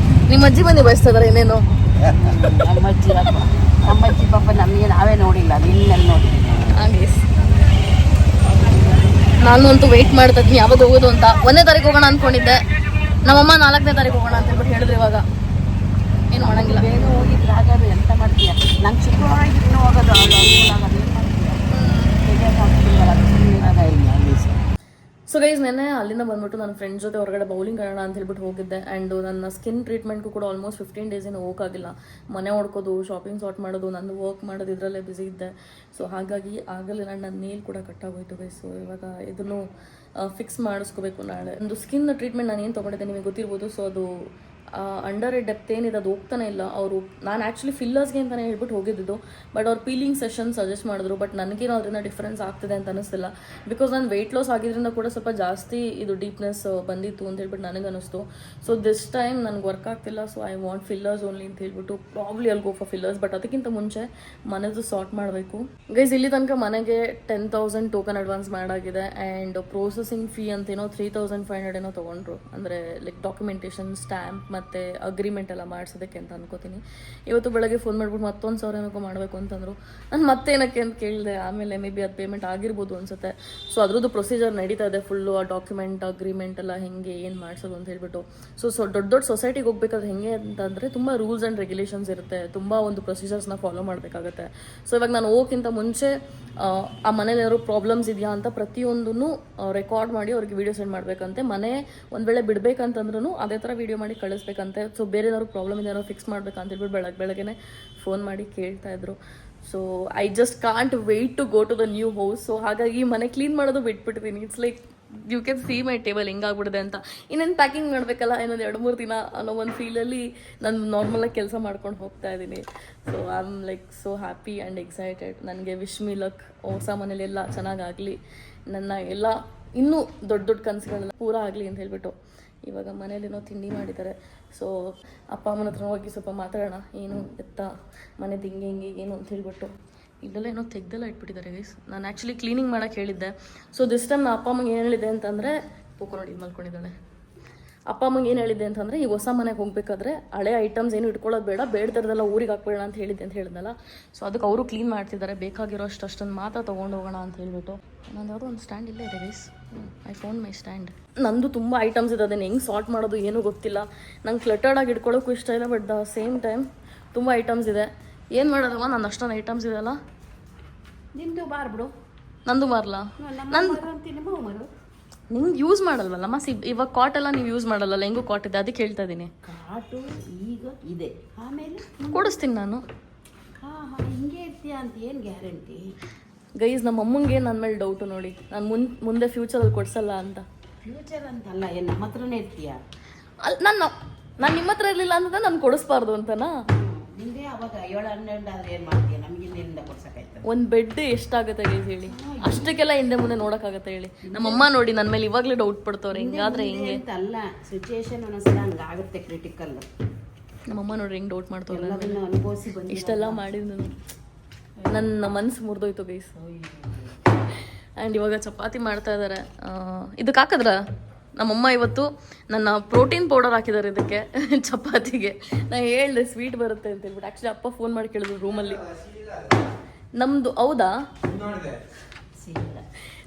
S1: ನಿಮ್ಮ ಅಜ್ಜಿ ಬಂದು ನಿಭಾಯಿಸ್ತಾ ಇದಾರೆ ಏನೇನು?
S2: ನಮ್ಮಜ್ಜಿ ಪಾಪ ನಮಗೆ ನಾವೇ ನೋಡಿಲ್ಲ, ನಿನ್ನೆಲ್ಲಿ ನೋಡಿಲ್ಲ.
S1: ಹಾಗೆ ನಾನು ಅಂತೂ ವೆಯ್ಟ್ ಮಾಡ್ತಾ ಇದ್ದೀನಿ ಯಾವಾಗ ಹೋಗೋದು ಅಂತ. 1ನೇ ತಾರೀಕು ಹೋಗೋಣ ಅಂದ್ಕೊಂಡಿದ್ದೆ, ನಮ್ಮಮ್ಮ 4ನೇ ತಾರೀಕು ಹೋಗೋಣ ಅಂತ ಹೇಳ್ಬಿಟ್ಟು ಹೇಳಿದ್ರು. ಇವಾಗ ಏನು ಮಾಡಂಗಿಲ್ಲ.
S2: ಬೇಗ ಹೋಗಿದ್ರೆ ಆಗೋದು, ಎಂತ ಮಾಡ್ತೀಯ? ನಂಗೆ ಶುಕ್ರವಾರ ಇನ್ನೂ ಹೋಗೋದು ಅನುಕೂಲ ಆಗೋದು. ಏನು ಮಾಡ್ತೀಯ?
S1: ಸೊ ಗೈಸ್, ನೆನ್ನೆ ಅಲ್ಲಿಂದ ಬಂದ್ಬಿಟ್ಟು ನನ್ನ ಫ್ರೆಂಡ್ಸ್ ಜೊತೆ ಹೊರಗಡೆ ಬೌಲಿಂಗ್ ಆಡೋಣ ಅಂತ ಹೇಳ್ಬಿಟ್ಟು ಹೋಗಿದ್ದೆ. ಆ್ಯಂಡ್ ನನ್ನ ಸ್ಕಿನ್ ಟ್ರೀಟ್ಮೆಂಟ್ಗೂ ಕೂಡ ಆಲ್ಮೋಸ್ಟ್ 15 ಡೇಸಿಂದ ಹೋಗೋಕ್ಕಾಗಿಲ್ಲ. ಮನೆ ಹೊಡ್ಕೋದು, ಶಾಪಿಂಗ್ ಸಾರ್ಟ್ ಮಾಡೋದು, ನಂದು ವರ್ಕ್ ಮಾಡೋದು, ಇದರಲ್ಲೇ ಬ್ಯುಸಿ ಇದ್ದೆ. ಸೊ ಹಾಗಾಗಿ ಆಗಲಿಲ್ಲ. ನನ್ನ ನೇಲ್ ಕೂಡ ಕಟ್ಟಾಗೋಯ್ತು ಗೈಸ್. ಸೊ ಇವಾಗ ಇದನ್ನು ಫಿಕ್ಸ್ ಮಾಡಿಸ್ಕೋಬೇಕು ನಾಳೆ. ಒಂದು ಸ್ಕಿನ್ ಟ್ರೀಟ್ಮೆಂಟ್ ನಾನು ಏನು ತೊಗೊಂಡಿದ್ದೆ ನಿಮಗೆ ಗೊತ್ತಿರ್ಬೋದು. ಸೊ ಅದು ಅಂಡರ್ ಡೆಪ್ತ್ ಏನಿದೆ ಅದು ಹೋಗ್ತಾನೆ ಇಲ್ಲ. ಅವರು, ನಾನು ಆ್ಯಕ್ಚುಲಿ ಫಿಲ್ಲರ್ಸ್ಗೆ ಅಂತಲೇ ಹೇಳ್ಬಿಟ್ಟು ಹೋಗಿದ್ದು, ಬಟ್ ಅವ್ರು ಪೀಲಿಂಗ್ ಸೆಷನ್ ಸಜೆಸ್ಟ್ ಮಾಡಿದ್ರು. ಬಟ್ ನನಗೇನೋ ಅದರಿಂದ ಡಿಫ್ರೆನ್ಸ್ ಆಗ್ತಿದೆ ಅಂತ ಅನಿಸ್ತಿಲ್ಲ. ಬಿಕಾಸ್ ನಾನು ವೆಯ್ಟ್ ಲಾಸ್ ಆಗಿದ್ದರಿಂದ ಕೂಡ ಸ್ವಲ್ಪ ಜಾಸ್ತಿ ಇದು ಡೀಪ್ನೆಸ್ ಬಂದಿತ್ತು ಅಂತ ಹೇಳ್ಬಿಟ್ಟು ನನಗೆ ಅನ್ನಿಸ್ತು. ಸೊ ದಿಸ್ ಟೈಮ್ ನನಗೆ ವರ್ಕ್ ಆಗ್ತಿಲ್ಲ. So I want fillers only ಅಂತ ಹೇಳ್ಬಿಟ್ಟು ಪ್ರಾಬ್ಲಿ ಅಲ್ಲಿ ಗೋ ಫಾರ್ ಫಿಲ್ಲರ್ಸ್. ಬಟ್ ಅದಕ್ಕಿಂತ ಮುಂಚೆ ಮನೆದು ಸಾರ್ಟ್ ಮಾಡಬೇಕು ಗೈಸ್. ಇಲ್ಲಿ ತನಕ ಮನೆಗೆ 10,000 ಟೋಕನ್ ಅಡ್ವಾನ್ಸ್ ಮಾಡಾಗಿದೆ. ಆ್ಯಂಡ್ ಪ್ರೊಸೆಸಿಂಗ್ ಫೀ ಅಂತೇನೋ 3,500 ಏನೋ ತೊಗೊಂಡ್ರು. ಅಂದರೆ ಲೈಕ್ ಡಾಕ್ಯುಮೆಂಟೇಷನ್, ಸ್ಟ್ಯಾಂಪ್ ಮತ್ತು ಅಗ್ರಿಮೆಂಟ್ ಎಲ್ಲ ಮಾಡಿಸೋದಕ್ಕೆ ಅಂತ ಅನ್ಕೋತೀನಿ. ಇವತ್ತು ಬೆಳಗ್ಗೆ ಫೋನ್ ಮಾಡ್ಬಿಟ್ಟು ಮತ್ತೊಂದು 1,000 ಏನಕ್ಕೋ ಮಾಡಬೇಕು ಅಂತಂದರು. ನಾನು ಮತ್ತೇನಕ್ಕೆ ಅಂತ ಕೇಳಿದೆ. ಆಮೇಲೆ ಮೇ ಬಿ ಅದು ಪೇಮೆಂಟ್ ಆಗಿರ್ಬೋದು ಅನ್ಸುತ್ತೆ. ಸೊ ಅದ್ರದ್ದು ಪ್ರೊಸೀಜರ್ ನಡೀತಾ ಇದೆ ಫುಲ್ಲು. ಆ ಡಾಕ್ಯುಮೆಂಟ್, ಅಗ್ರಿಮೆಂಟ್ ಎಲ್ಲ ಹೆಂಗೆ ಏನು ಮಾಡಿಸೋದು ಅಂತ ಹೇಳ್ಬಿಟ್ಟು. ಸೊ ದೊಡ್ಡ ಸೊಸೈಟಿಗೆ ಹೋಗ್ಬೇಕಾದ್ರೆ ಹೆಂಗೆ ಅಂತಂದರೆ ತುಂಬ ರೂಲ್ಸ್ ಆ್ಯಂಡ್ ರೆಗ್ಯುಲೇಷನ್ಸ್ ಇರುತ್ತೆ, ತುಂಬ ಒಂದು ಪ್ರೊಸೀಜರ್ಸ್ನ ಫಾಲೋ ಮಾಡಬೇಕಾಗತ್ತೆ. ಸೊ ಇವಾಗ ನಾನು ಹೋಗೋಕ್ಕಿಂತ ಮುಂಚೆ ಆ ಮನೇಲಿ ಏನಾದ್ರು ಪ್ರಾಬ್ಲಮ್ಸ್ ಇದೆಯಾ ಅಂತ ಪ್ರತಿಯೊಂದನ್ನು ರೆಕಾರ್ಡ್ ಮಾಡಿ ಅವ್ರಿಗೆ ವೀಡಿಯೋ ಸೆಂಡ್ ಮಾಡಬೇಕಂತೆ. ಮನೆ ಒಂದು ವೇಳೆ ಬಿಡಬೇಕಂತಂದ್ರೂ ಅದೇ ಥರ ವೀಡಿಯೋ ಮಾಡಿ ಕಳಿಸ್ಬೇಕಂತೆ. ಸೊ ಬೇರೆ ಏನಾದ್ರು ಪ್ರಾಬ್ಲಮ್ ಇದೆ, ಏನಾದ್ರು ಫಿಕ್ಸ್ ಮಾಡ್ಬೇಕಂತ ಹೇಳ್ಬಿಟ್ಟು ಬೆಳಗ್ಗೆ ಫೋನ್ ಮಾಡಿ ಕೇಳ್ತಾಯಿದ್ರು. So I just can't wait to go to the new house. So ಹಾಗಾಗಿ ಮನೆ ಕ್ಲೀನ್ ಮಾಡೋದು ಬಿಟ್ಬಿಟ್ಟಿದ್ದೀನಿ. It's like you can see my table ಹೆಂಗಾಗ್ಬಿಡಿದೆ ಅಂತ. ಇನ್ನೇನು ಪ್ಯಾಕಿಂಗ್ ಮಾಡಬೇಕಲ್ಲ, ಇನ್ನೊಂದು 2-3 ದಿನ ಅನ್ನೋ ಒಂದು ಫೀಲಲ್ಲಿ ನಾನು ನಾರ್ಮಲಾಗಿ ಕೆಲಸ ಮಾಡ್ಕೊಂಡು ಹೋಗ್ತಾ ಇದ್ದೀನಿ. So I am like so happy and excited. ನನಗೆ ವಿಶ್ ಮಿ ಲಕ್. ಹೊಸ ಮನೇಲೆಲ್ಲ ಚೆನ್ನಾಗಾಗಲಿ, ನನ್ನ ಎಲ್ಲ ಇನ್ನೂ ದೊಡ್ಡ ಕನಸುಗಳೆಲ್ಲ ಪೂರ ಆಗಲಿ ಅಂತ ಹೇಳ್ಬಿಟ್ಟು. ಇವಾಗ ಮನೇಲೇನೋ ತಿಂಡಿ ಮಾಡಿದ್ದಾರೆ. ಸೊ ಅಪ್ಪ ಅಮ್ಮನ ಹತ್ರ ಹೋಗಿ ಸ್ವಲ್ಪ ಮಾತಾಡೋಣ, ಏನು ಎತ್ತ ಮನೆದು ಹಿಂಗೆ ಏನು ಅಂತ ಹೇಳ್ಬಿಟ್ಟು. ಇಲ್ಲೆಲ್ಲ ಏನೋ ತೆಗ್ದೆಲ್ಲ ಇಟ್ಬಿಟ್ಟಿದ್ದಾರೆ ಗೈಸ್. ನಾನು ಆ್ಯಕ್ಚುಲಿ ಕ್ಲೀನಿಂಗ್ ಮಾಡೋಕ್ಕೆ ಹೇಳಿದ್ದೆ. ಸೊ ದಿಸ್ ಟೈಮ್ ನಾ ಅಪ್ಪ ಅಮ್ಮಗೆ ಏನು ಹೇಳಿದೆ ಅಂತಂದರೆ, ಪೋಕೋ ನೋಡಿ ಮಲ್ಕೊಂಡಿದ್ದಾಳೆ. ಅಪ್ಪ ಅಮ್ಮಗೆ ಏನು ಹೇಳಿದ್ದೆ ಅಂತಂದರೆ, ಈಗ ಹೊಸ ಮನೆಗೆ ಹೋಗಬೇಕಾದ್ರೆ ಹಳೆ ಐಟಮ್ಸ್ ಏನು ಇಟ್ಕೊಳ್ಳೋದು ಬೇಡ, ಬೇಡದಿರೋದೆಲ್ಲ ಊರಿಗೆ ಹಾಕ್ಬೇಡ ಅಂತ ಹೇಳಿದ್ದೆ ಅಂತ ಹೇಳಿದ್ನಲ್ಲ. ಸೊ ಅದಕ್ಕೆ ಅವರು ಕ್ಲೀನ್ ಮಾಡ್ತಿದ್ದಾರೆ. ಬೇಕಾಗಿರೋ ಅಷ್ಟೊಂದು ಮಾತ್ರ ತೊಗೊಂಡು ಹೋಗೋಣ ಅಂತ ಹೇಳ್ಬಿಟ್ಟು. ನಾನು ಯಾವುದೋ ಒಂದು ಸ್ಟ್ಯಾಂಡ್ ಇಲ್ಲೇ ಇದೆ guys. I found my stand. ನಂದು ತುಂಬ ಐಟಮ್ಸ್ ಇದೆ, ಅದನ್ನು ಹೆಂಗೆ ಸಾರ್ಟ್ ಮಾಡೋದು ಏನೂ ಗೊತ್ತಿಲ್ಲ. ನಂಗೆ ಕ್ಲಟರ್ಡಾಗಿ ಇಟ್ಕೊಳ್ಳೋಕ್ಕೂ ಇಷ್ಟ ಇಲ್ಲ, ಬಟ್ ದ ಸೇಮ್ ಟೈಮ್ ತುಂಬ ಐಟಮ್ಸ್ ಇದೆ. ಏನು ಮಾಡೋದವ, ನಾನು ಅಷ್ಟೊಂದು ಐಟಮ್ಸ್ ಇದೆಯಲ್ಲ.
S2: ನಿಂದು ಬಾರ್ ಬಿಡು,
S1: ನಂದು ಮಾರಲ್ಲ. ನಿಮ್ಗೆ ಯೂಸ್ ಮಾಡಲ್ವಲ್ಲಮ್ಮ. ಇವಾಗ ಕಾಟ್ ಎಲ್ಲ ನೀವು ಯೂಸ್ ಮಾಡಲ್ಲ, ಹೆಂಗೂ ಕಾಟ್ ಇದೆ, ಅದಕ್ಕೆ ಹೇಳ್ತಾ ಇದ್ದೀನಿ.
S2: ಕಾಟು ಈಗ ಇದೆ, ಆಮೇಲೆ
S1: ಕೊಡಿಸ್ತೀನಿ ನಾನು.
S2: ಹಿಂಗೆ ಇರ್ತೀಯ ಅಂತ ಏನು ಗ್ಯಾರಂಟಿ?
S1: ಗೈಸ್, ನಮ್ಮ ಅಮ್ಮಂಗೆ ನನ್ನ ಮೇಲೆ ಡೌಟು ನೋಡಿ, ನಾನು ಮುಂದೆ ಫ್ಯೂಚರಲ್ಲಿ ಕೊಡ್ಸಲ್ಲ ಅಂತ.
S2: ಫ್ಯೂಚರ್ ಅಂತಲ್ಲ, ಏನು ನಮ್ಮ ಹತ್ರನೇ ಇರ್ತೀಯ?
S1: ನಾನು ನಿಮ್ಮ ಹತ್ರ ಇರಲಿಲ್ಲ ಅಂತಂದ್ರೆ ನಾನು ಕೊಡಿಸ್ಬಾರ್ದು ಅಂತನಾ?
S2: ನಿಂದೇ ಅವಾಗ 7-12 ಆದ್ರೆ ಏನು ಮಾಡ್ತೀಯ? ನಮಗೆ ಇನ್ನೇನಿಂದ ಕೊಡ್ಸೋಕ್ಕಾಯ್ತು?
S1: ಒಂದು ಬೆಡ್ ಎಷ್ಟಾಗುತ್ತೆ ಗೈಸ್ ಹೇಳಿ? ಅಷ್ಟಕ್ಕೆಲ್ಲ ಹಿಂದೆ ಮುಂದೆ ನೋಡೋಕ್ಕಾಗತ್ತೆ ಹೇಳಿ? ನಮ್ಮಮ್ಮ ನೋಡಿ ನನ್ನ ಮೇಲೆ ಇವಾಗಲೇ ಡೌಟ್ ಪಡ್ತವ್ರೆ, ಹಿಂಗಾದ್ರೆ ಹಿಂಗೆ
S2: ಅಲ್ಲ. ಸಿಚುಯೇಷನ್ ಒಂದೊಂದ್ಸಲ ಹಂಗಾಗುತ್ತೆ, ಕ್ರಿಟಿಕಲ್.
S1: ನಮ್ಮಮ್ಮ ನೋಡ್ರಿ ಹೆಂಗೆ ಡೌಟ್ ಮಾಡ್ತವ್ರೆ.
S2: ಅನುಭವಿಸಿ ಬಂದು
S1: ಇಷ್ಟೆಲ್ಲ ಮಾಡಿದ್ದು ನನ್ನ ಮನಸ್ಸು ಮುರಿದೋಯ್ತು ಗೈಸ್. ಆ್ಯಂಡ್ ಇವಾಗ ಚಪಾತಿ ಮಾಡ್ತಾ ಇದ್ದಾರೆ. ಇದಕ್ಕೆ ಹಾಕಿದ್ರ ನಮ್ಮಮ್ಮ ಇವತ್ತು ನನ್ನ ಪ್ರೋಟೀನ್ ಪೌಡರ್ ಹಾಕಿದ್ದಾರೆ ಇದಕ್ಕೆ ಚಪಾತಿಗೆ. ನಾನು ಹೇಳಿದೆ ಸ್ವೀಟ್ ಬರುತ್ತೆ ಅಂತ ಹೇಳ್ಬಿಟ್ಟು. ಆ್ಯಕ್ಚುಲಿ ಅಪ್ಪ ಫೋನ್ ಮಾಡಿ ಕೇಳಿದ್ರು ರೂಮಲ್ಲಿ. ನಮ್ಮದು ಹೌದಾ,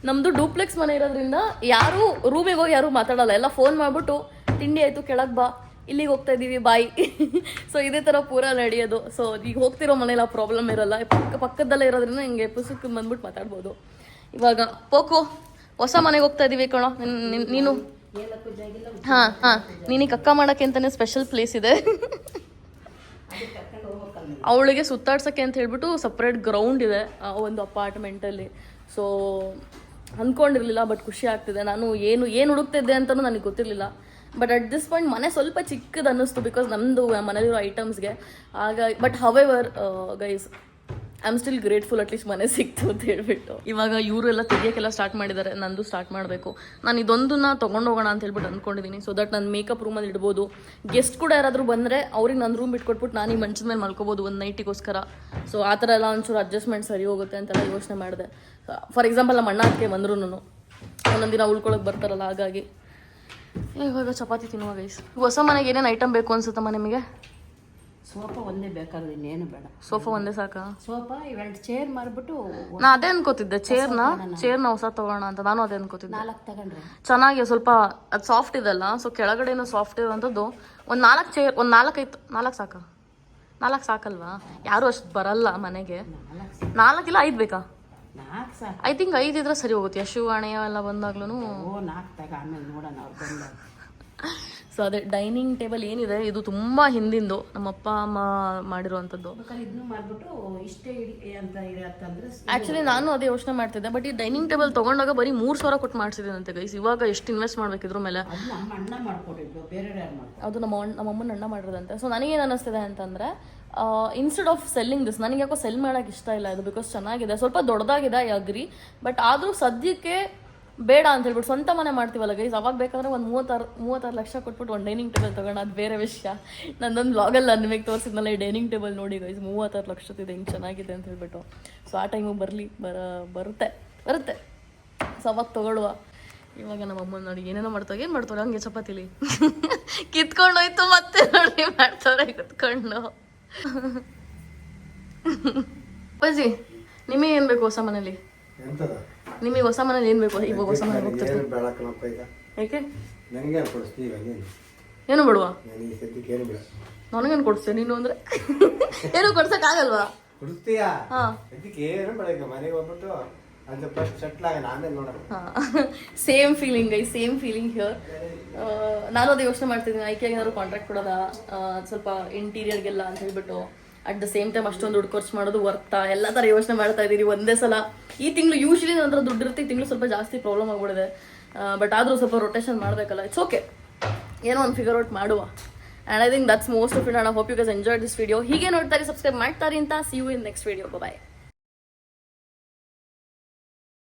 S1: ನಮ್ಮದು ಡೂಪ್ಲೆಕ್ಸ್ ಮನೆ ಇರೋದ್ರಿಂದ ಯಾರೂ ರೂಮಿಗೆ ಹೋಗಿ ಯಾರೂ ಮಾತಾಡಲ್ಲ. ಎಲ್ಲ ಫೋನ್ ಮಾಡಿಬಿಟ್ಟು ತಿಂಡಿ ಆಯಿತು ಕೆಳಗೆ ಬಾ, ಇಲ್ಲಿಗೆ ಹೋಗ್ತಾ ಇದ್ದೀವಿ ಬಾಯ್. ಸೊ ಇದೇ ಥರ ಪೂರ ನಡೆಯೋದು. ಸೊ ಈಗ ಹೋಗ್ತಿರೋ ಮನೇಲಿ ಆ ಪ್ರಾಬ್ಲಮ್ ಇರೋಲ್ಲ, ಪಕ್ಕದಲ್ಲೇ ಇರೋದ್ರಿಂದ ಹಿಂಗೆ ಪುಸ್ತಕ ಬಂದ್ಬಿಟ್ಟು ಮಾತಾಡ್ಬೋದು. ಇವಾಗ ಪೋಕೋ ಹೊಸ ಮನೆಗೆ ಹೋಗ್ತಾ ಇದ್ದೀವಿ ಕಣೋ. ನೀನು ಹಾಂ ನೀನಿಗೆ ಅಕ್ಕ ಮಾಡೋಕ್ಕೆ ಅಂತಲೇ ಸ್ಪೆಷಲ್ ಪ್ಲೇಸ್ ಇದೆ. ಅವಳಿಗೆ ಸುತ್ತಾಡ್ಸೋಕ್ಕೆ ಅಂತ ಹೇಳ್ಬಿಟ್ಟು ಸಪ್ರೇಟ್ ಗ್ರೌಂಡ್ ಇದೆ ಆ ಒಂದು ಅಪಾರ್ಟ್ಮೆಂಟಲ್ಲಿ. ಸೊ ಅಂದ್ಕೊಂಡಿರಲಿಲ್ಲ, ಬಟ್ ಖುಷಿ ಆಗ್ತಿದೆ. ನಾನು ಏನು ಹುಡುಕ್ತಿದ್ದೆ ಅಂತಲೂ ನನಗೆ ಗೊತ್ತಿರಲಿಲ್ಲ. ಬಟ್ ಅಟ್ ದಿಸ್ ಪಾಯಿಂಟ್ ಮನೆ ಸ್ವಲ್ಪ ಚಿಕ್ಕದು ಅನ್ನಿಸ್ತು, ಬಿಕಾಸ್ ನಮ್ಮದು ಮನೇಲಿರೋ ಐಟಮ್ಸ್ಗೆ. But however guys, I am still grateful, at least ಮನೆ ಸಿಕ್ತು ಅಂತ ಹೇಳ್ಬಿಟ್ಟು. ಇವಾಗ ಇವರೆಲ್ಲ ತೆಗಿಯೋಕ್ಕೆಲ್ಲ ಸ್ಟಾರ್ಟ್ ಮಾಡಿದ್ದಾರೆ, ನಂದು ಸ್ಟಾರ್ಟ್ ಮಾಡಬೇಕು. ನಾನು ಇದೊಂದನ್ನ ತೊಗೊಂಡು ಹೋಗೋಣ ಅಂತ ಹೇಳ್ಬಿಟ್ಟು ಅಂದ್ಕೊಂಡಿದ್ದೀನಿ. ಸೊ ದಟ್ ನಾನು ಮೇಕಪ್ ರೂಮಲ್ಲಿ ಇಡ್ಬೋದು. ಗೆಸ್ಟ್ ಕೂಡ ಯಾರಾದರೂ ಬಂದರೆ ಅವ್ರಿಗೆ ನನ್ನ ರೂಮ್ ಬಿಟ್ಕೊಟ್ಬಿಟ್ಟು ನಾನು ಈ ಮಂಚದ ಮೇಲೆ ಮಲ್ಕೋಬೋದು ಒಂದು ನೈಟಿಗೋಸ್ಕರ. ಸೊ ಆ ಥರ ಎಲ್ಲ ಒಂಚೂರು ಅಡ್ಜಸ್ಟ್ಮೆಂಟ್ ಸರಿ ಹೋಗುತ್ತೆ ಅಂತೆಲ್ಲ ಯೋಚನೆ ಮಾಡಿದೆ. ಫಾರ್ ಎಕ್ಸಾಂಪಲ್ ನಮ್ಮ ಅಣ್ಣ ಅದಕ್ಕೆ ಬಂದರೂ ಒಂದೊಂದು ದಿನ ಉಳ್ಕೊಳಕ್ಕೆ ಬರ್ತಾರಲ್ಲ, ಹಾಗಾಗಿ. ಇವಾಗ ಚಪಾತಿ ತಿನ್ನುವ ಗೈಸ್. ಹೊಸ ಮನೆಗೆ ಏನೇನು ಐಟಮ್ ಬೇಕು ಅನ್ಸುತ್ತಮ್ಮ ನಿಮಗೆ?
S2: ಸೋಫಾ ಒಂದೇ ಬೇಕಾದ್ರೆ ಇನ್ನೇನು ಬೇಡ.
S1: ಸೋಫಾ ಒಂದೇ ಸಾಕಾ?
S2: ಸೋಫಾ 2 ಚೇರ್ ಮಾರ್ಬಿಟ್ಟು.
S1: ನಾ ಅದೇ ಅನ್ಕೋತಿದ್ದೆ, ಚೇರ್ನ ಹೊಸ ತಗೋಣ ಅಂತ. ನಾನು ಅದೇ ಅನ್ಕೋತಿದ್ದೆ.
S2: 4 ತಗೊಂಡ್ರೆ
S1: ಚೆನ್ನಾಗಿ ಸ್ವಲ್ಪ ಅದು ಸಾಫ್ಟ್ ಇದೆಲ್ಲ. ಸೊ ಕೆಳಗಡೆನೂ ಸಾಫ್ಟ್ ಇರೋವಂಥದ್ದು ಒಂದು 4 ಚೇರ್, ಒಂದು 4 ಸಾಕಾ? 4 ಸಾಕಲ್ವಾ? ಯಾರು ಅಷ್ಟು ಬರಲ್ಲ ಮನೆಗೆ. 4 ಇಲ್ಲ 5 ಬೇಕಾ?
S2: 4 ಸಾಕು.
S1: ಐ ಥಿಂಕ್ 5 ಇದ್ರೆ ಸರಿ ಹೋಗುತ್ತೆ. ಯಶು ಅಣೆಯ ಎಲ್ಲ ಬಂದಾಗ್ಲೂ
S2: 4 ತಗ, ಆಮೇಲೆ ನೋಡೋಣ ಅವ್ರು ಬಂದಾಗ.
S1: ಸೊ ಅದೇ ಡೈನಿಂಗ್ ಟೇಬಲ್ ಏನಿದೆ, ಇದು ತುಂಬ ಹಿಂದಿಂದು ನಮ್ಮ ಅಪ್ಪ ಅಮ್ಮ ಮಾಡಿರುವಂಥದ್ದು.
S2: ಇದನ್ನು ಮಾಡ್ಬಿಟ್ಟು ಇಷ್ಟೇ ಅಂತ ಇರತ್ತಂದ್ರೆ.
S1: ಆ್ಯಕ್ಚುಲಿ ನಾನು ಅದೇ ಯೋಚನೆ ಮಾಡ್ತಿದ್ದೆ. ಬಟ್ ಈ ಡೈನಿಂಗ್ ಟೇಬಲ್ ತೊಗೊಂಡಾಗ ಬರೀ 3,000 ಕೊಟ್ಟು ಮಾಡಿಸಿದ್ದೀನಂತೆ ಗೈಸ್. ಇವಾಗ ಎಷ್ಟು ಇನ್ವೆಸ್ಟ್ ಮಾಡ್ಬೇಕಿದ್ರ ಮೇಲೆ?
S2: ನಮ್ಮ ಅಣ್ಣ ಮಾಡ್ಕೊಟ್ಟಿದ್ದು, ಬೇರೆ ಯಾರು ಮಾಡ್ತಾರೆ?
S1: ಅದು ನಮ್ಮಮ್ಮನ ಅಣ್ಣ ಮಾಡಿರೋದಂತೆ. ಸೊ ನನಗೇನು ಅನ್ನಿಸ್ತಿದೆ ಅಂತಂದರೆ, ಇನ್ಸ್ಟೆಡ್ ಆಫ್ ಸೆಲ್ಲಿಂಗ್ ದಿಸ್, ನನಗೆ ಯಾಕೋ ಸೆಲ್ ಮಾಡೋಕ್ಕೆ ಇಷ್ಟ ಇಲ್ಲ ಇದು. ಬಿಕಾಸ್ ಚೆನ್ನಾಗಿದೆ, ಸ್ವಲ್ಪ ದೊಡ್ಡದಾಗಿದೆ, ಐ ಅಗ್ರಿ. ಬಟ್ ಆದರೂ ಸದ್ಯಕ್ಕೆ ಬೇಡ ಅಂತ ಹೇಳ್ಬಿಟ್ಟು ಸ್ವಂತ ಮನೆ ಮಾಡ್ತೀವಲ್ಲ ಗೈಸ್, ಅವಾಗ ಬೇಕಾದ್ರೆ ಒಂದು 36 ಲಕ್ಷ ಕೊಟ್ಬಿಟ್ಟು ಒಂದು ಡೈನಿಂಗ್ ಟೇಬಲ್ ತೊಗೋಣ, ಅದು ಬೇರೆ ವಿಷಯ. ನನ್ನೊಂದು ವ್ಲಾಗಲ್ಲಿ ನಿಮಗೆ ತೋರಿಸಿದ್ನಲ್ಲ ಈ ಡೈನಿಂಗ್ ಟೇಬಲ್ ನೋಡಿ ಗೈಸ್, 36 ಲಕ್ಷದಿದೆ, ಹಿಂಗೆ ಚೆನ್ನಾಗಿದೆ ಅಂತ ಹೇಳ್ಬಿಟ್ಟು. ಸೊ ಆ ಟೈಮಿಗೆ ಬರುತ್ತೆ. ಸೊ ಅವಾಗ ತೊಗೊಳುವ. ಇವಾಗ ನಮ್ಮ ಅಮ್ಮ ನೋಡಿ ಏನೇನೋ ಮಾಡ್ತಾವೆ. ಏನು ಮಾಡ್ತಾರೆ ಹಂಗೆ ಚಪಾತಿಲಿ ಕಿತ್ಕೊಂಡು ಹೋಯ್ತು, ಮತ್ತೆ ನೋಡಿ ಮಾಡ್ತಾರೆ ಕುತ್ಕೊಂಡು. ಅಪ್ಪಾಜಿ ನಿಮಗೆ ಏನು ಬೇಕು ಹೊಸ ಮನೇಲಿ? ನಿಮಗೆ ಹೊಸ ಮನೇಲಿ ಏನು ಬೇಕು? ಇವಾಗ ಹೊಸ ಮನೆಗೆ ಹೋಗ್ತಾರೆ. ಯಾಕೆ? ಏನು ಬಿಡುವ? ನನಗೇನು ಕೊಡಿಸ್ತೇನೆ ನೀನು ಅಂದರೆ? ಏನು ಕೊಡ್ಸೋಕ್ಕಾಗಲ್ವಾ? Same feeling guy, same feeling here. ನಾನು ಅದೇ ಯೋಚನೆ ಮಾಡ್ತಿದ್ದೀನಿ, ಐಕೆಗೆ ಏನಾದ್ರು ಕಾಂಟ್ರಾಕ್ಟ್ ಕೊಡೋದ ಸ್ವಲ್ಪ ಇಂಟೀರಿಯರ್ಗೆಲ್ಲ ಅಂತ ಹೇಳ್ಬಿಟ್ಟು. ಅಟ್ ದ ಸೇಮ್ ಟೈಮ್ ಅಷ್ಟೊಂದು ದುಡ್ಡು ಖರ್ಚು ಮಾಡೋದು ವರ್ತಾ, ಎಲ್ಲ ಥರ ಯೋಚನೆ ಮಾಡ್ತಾ ಇದ್ದೀರಿ ಒಂದೇ ಸಲ. ಈ ತಿಂಗಳು ಯೂಶ್ವಲಿ ನನ್ನ ಹತ್ರ ದುಡ್ಡು ಇರುತ್ತೆ, ಈ ತಿಂಗಳು ಸ್ವಲ್ಪ ಜಾಸ್ತಿ ಪ್ರಾಬ್ಲಮ್ ಆಗ್ಬಿಡಿದೆ. ಬಟ್ ಆದರೂ ಸ್ವಲ್ಪ ರೊಟೇಷನ್ ಮಾಡಬೇಕಲ್ಲ, ಇಟ್ಸ್ ಓಕೆ, ಏನೋ ಒಂದು ಫಿಗರ್ ಔಟ್ ಮಾಡುವ. And I think that's most of it. And I hope you guys enjoy this video. ಹೀಗೆ ನೋಡ್ತಾರೆ, ಸಬ್ಸ್ಕ್ರೈಬ್ ಮಾಡ್ತಾರೆ ಅಂತ. See you in next video. Bye.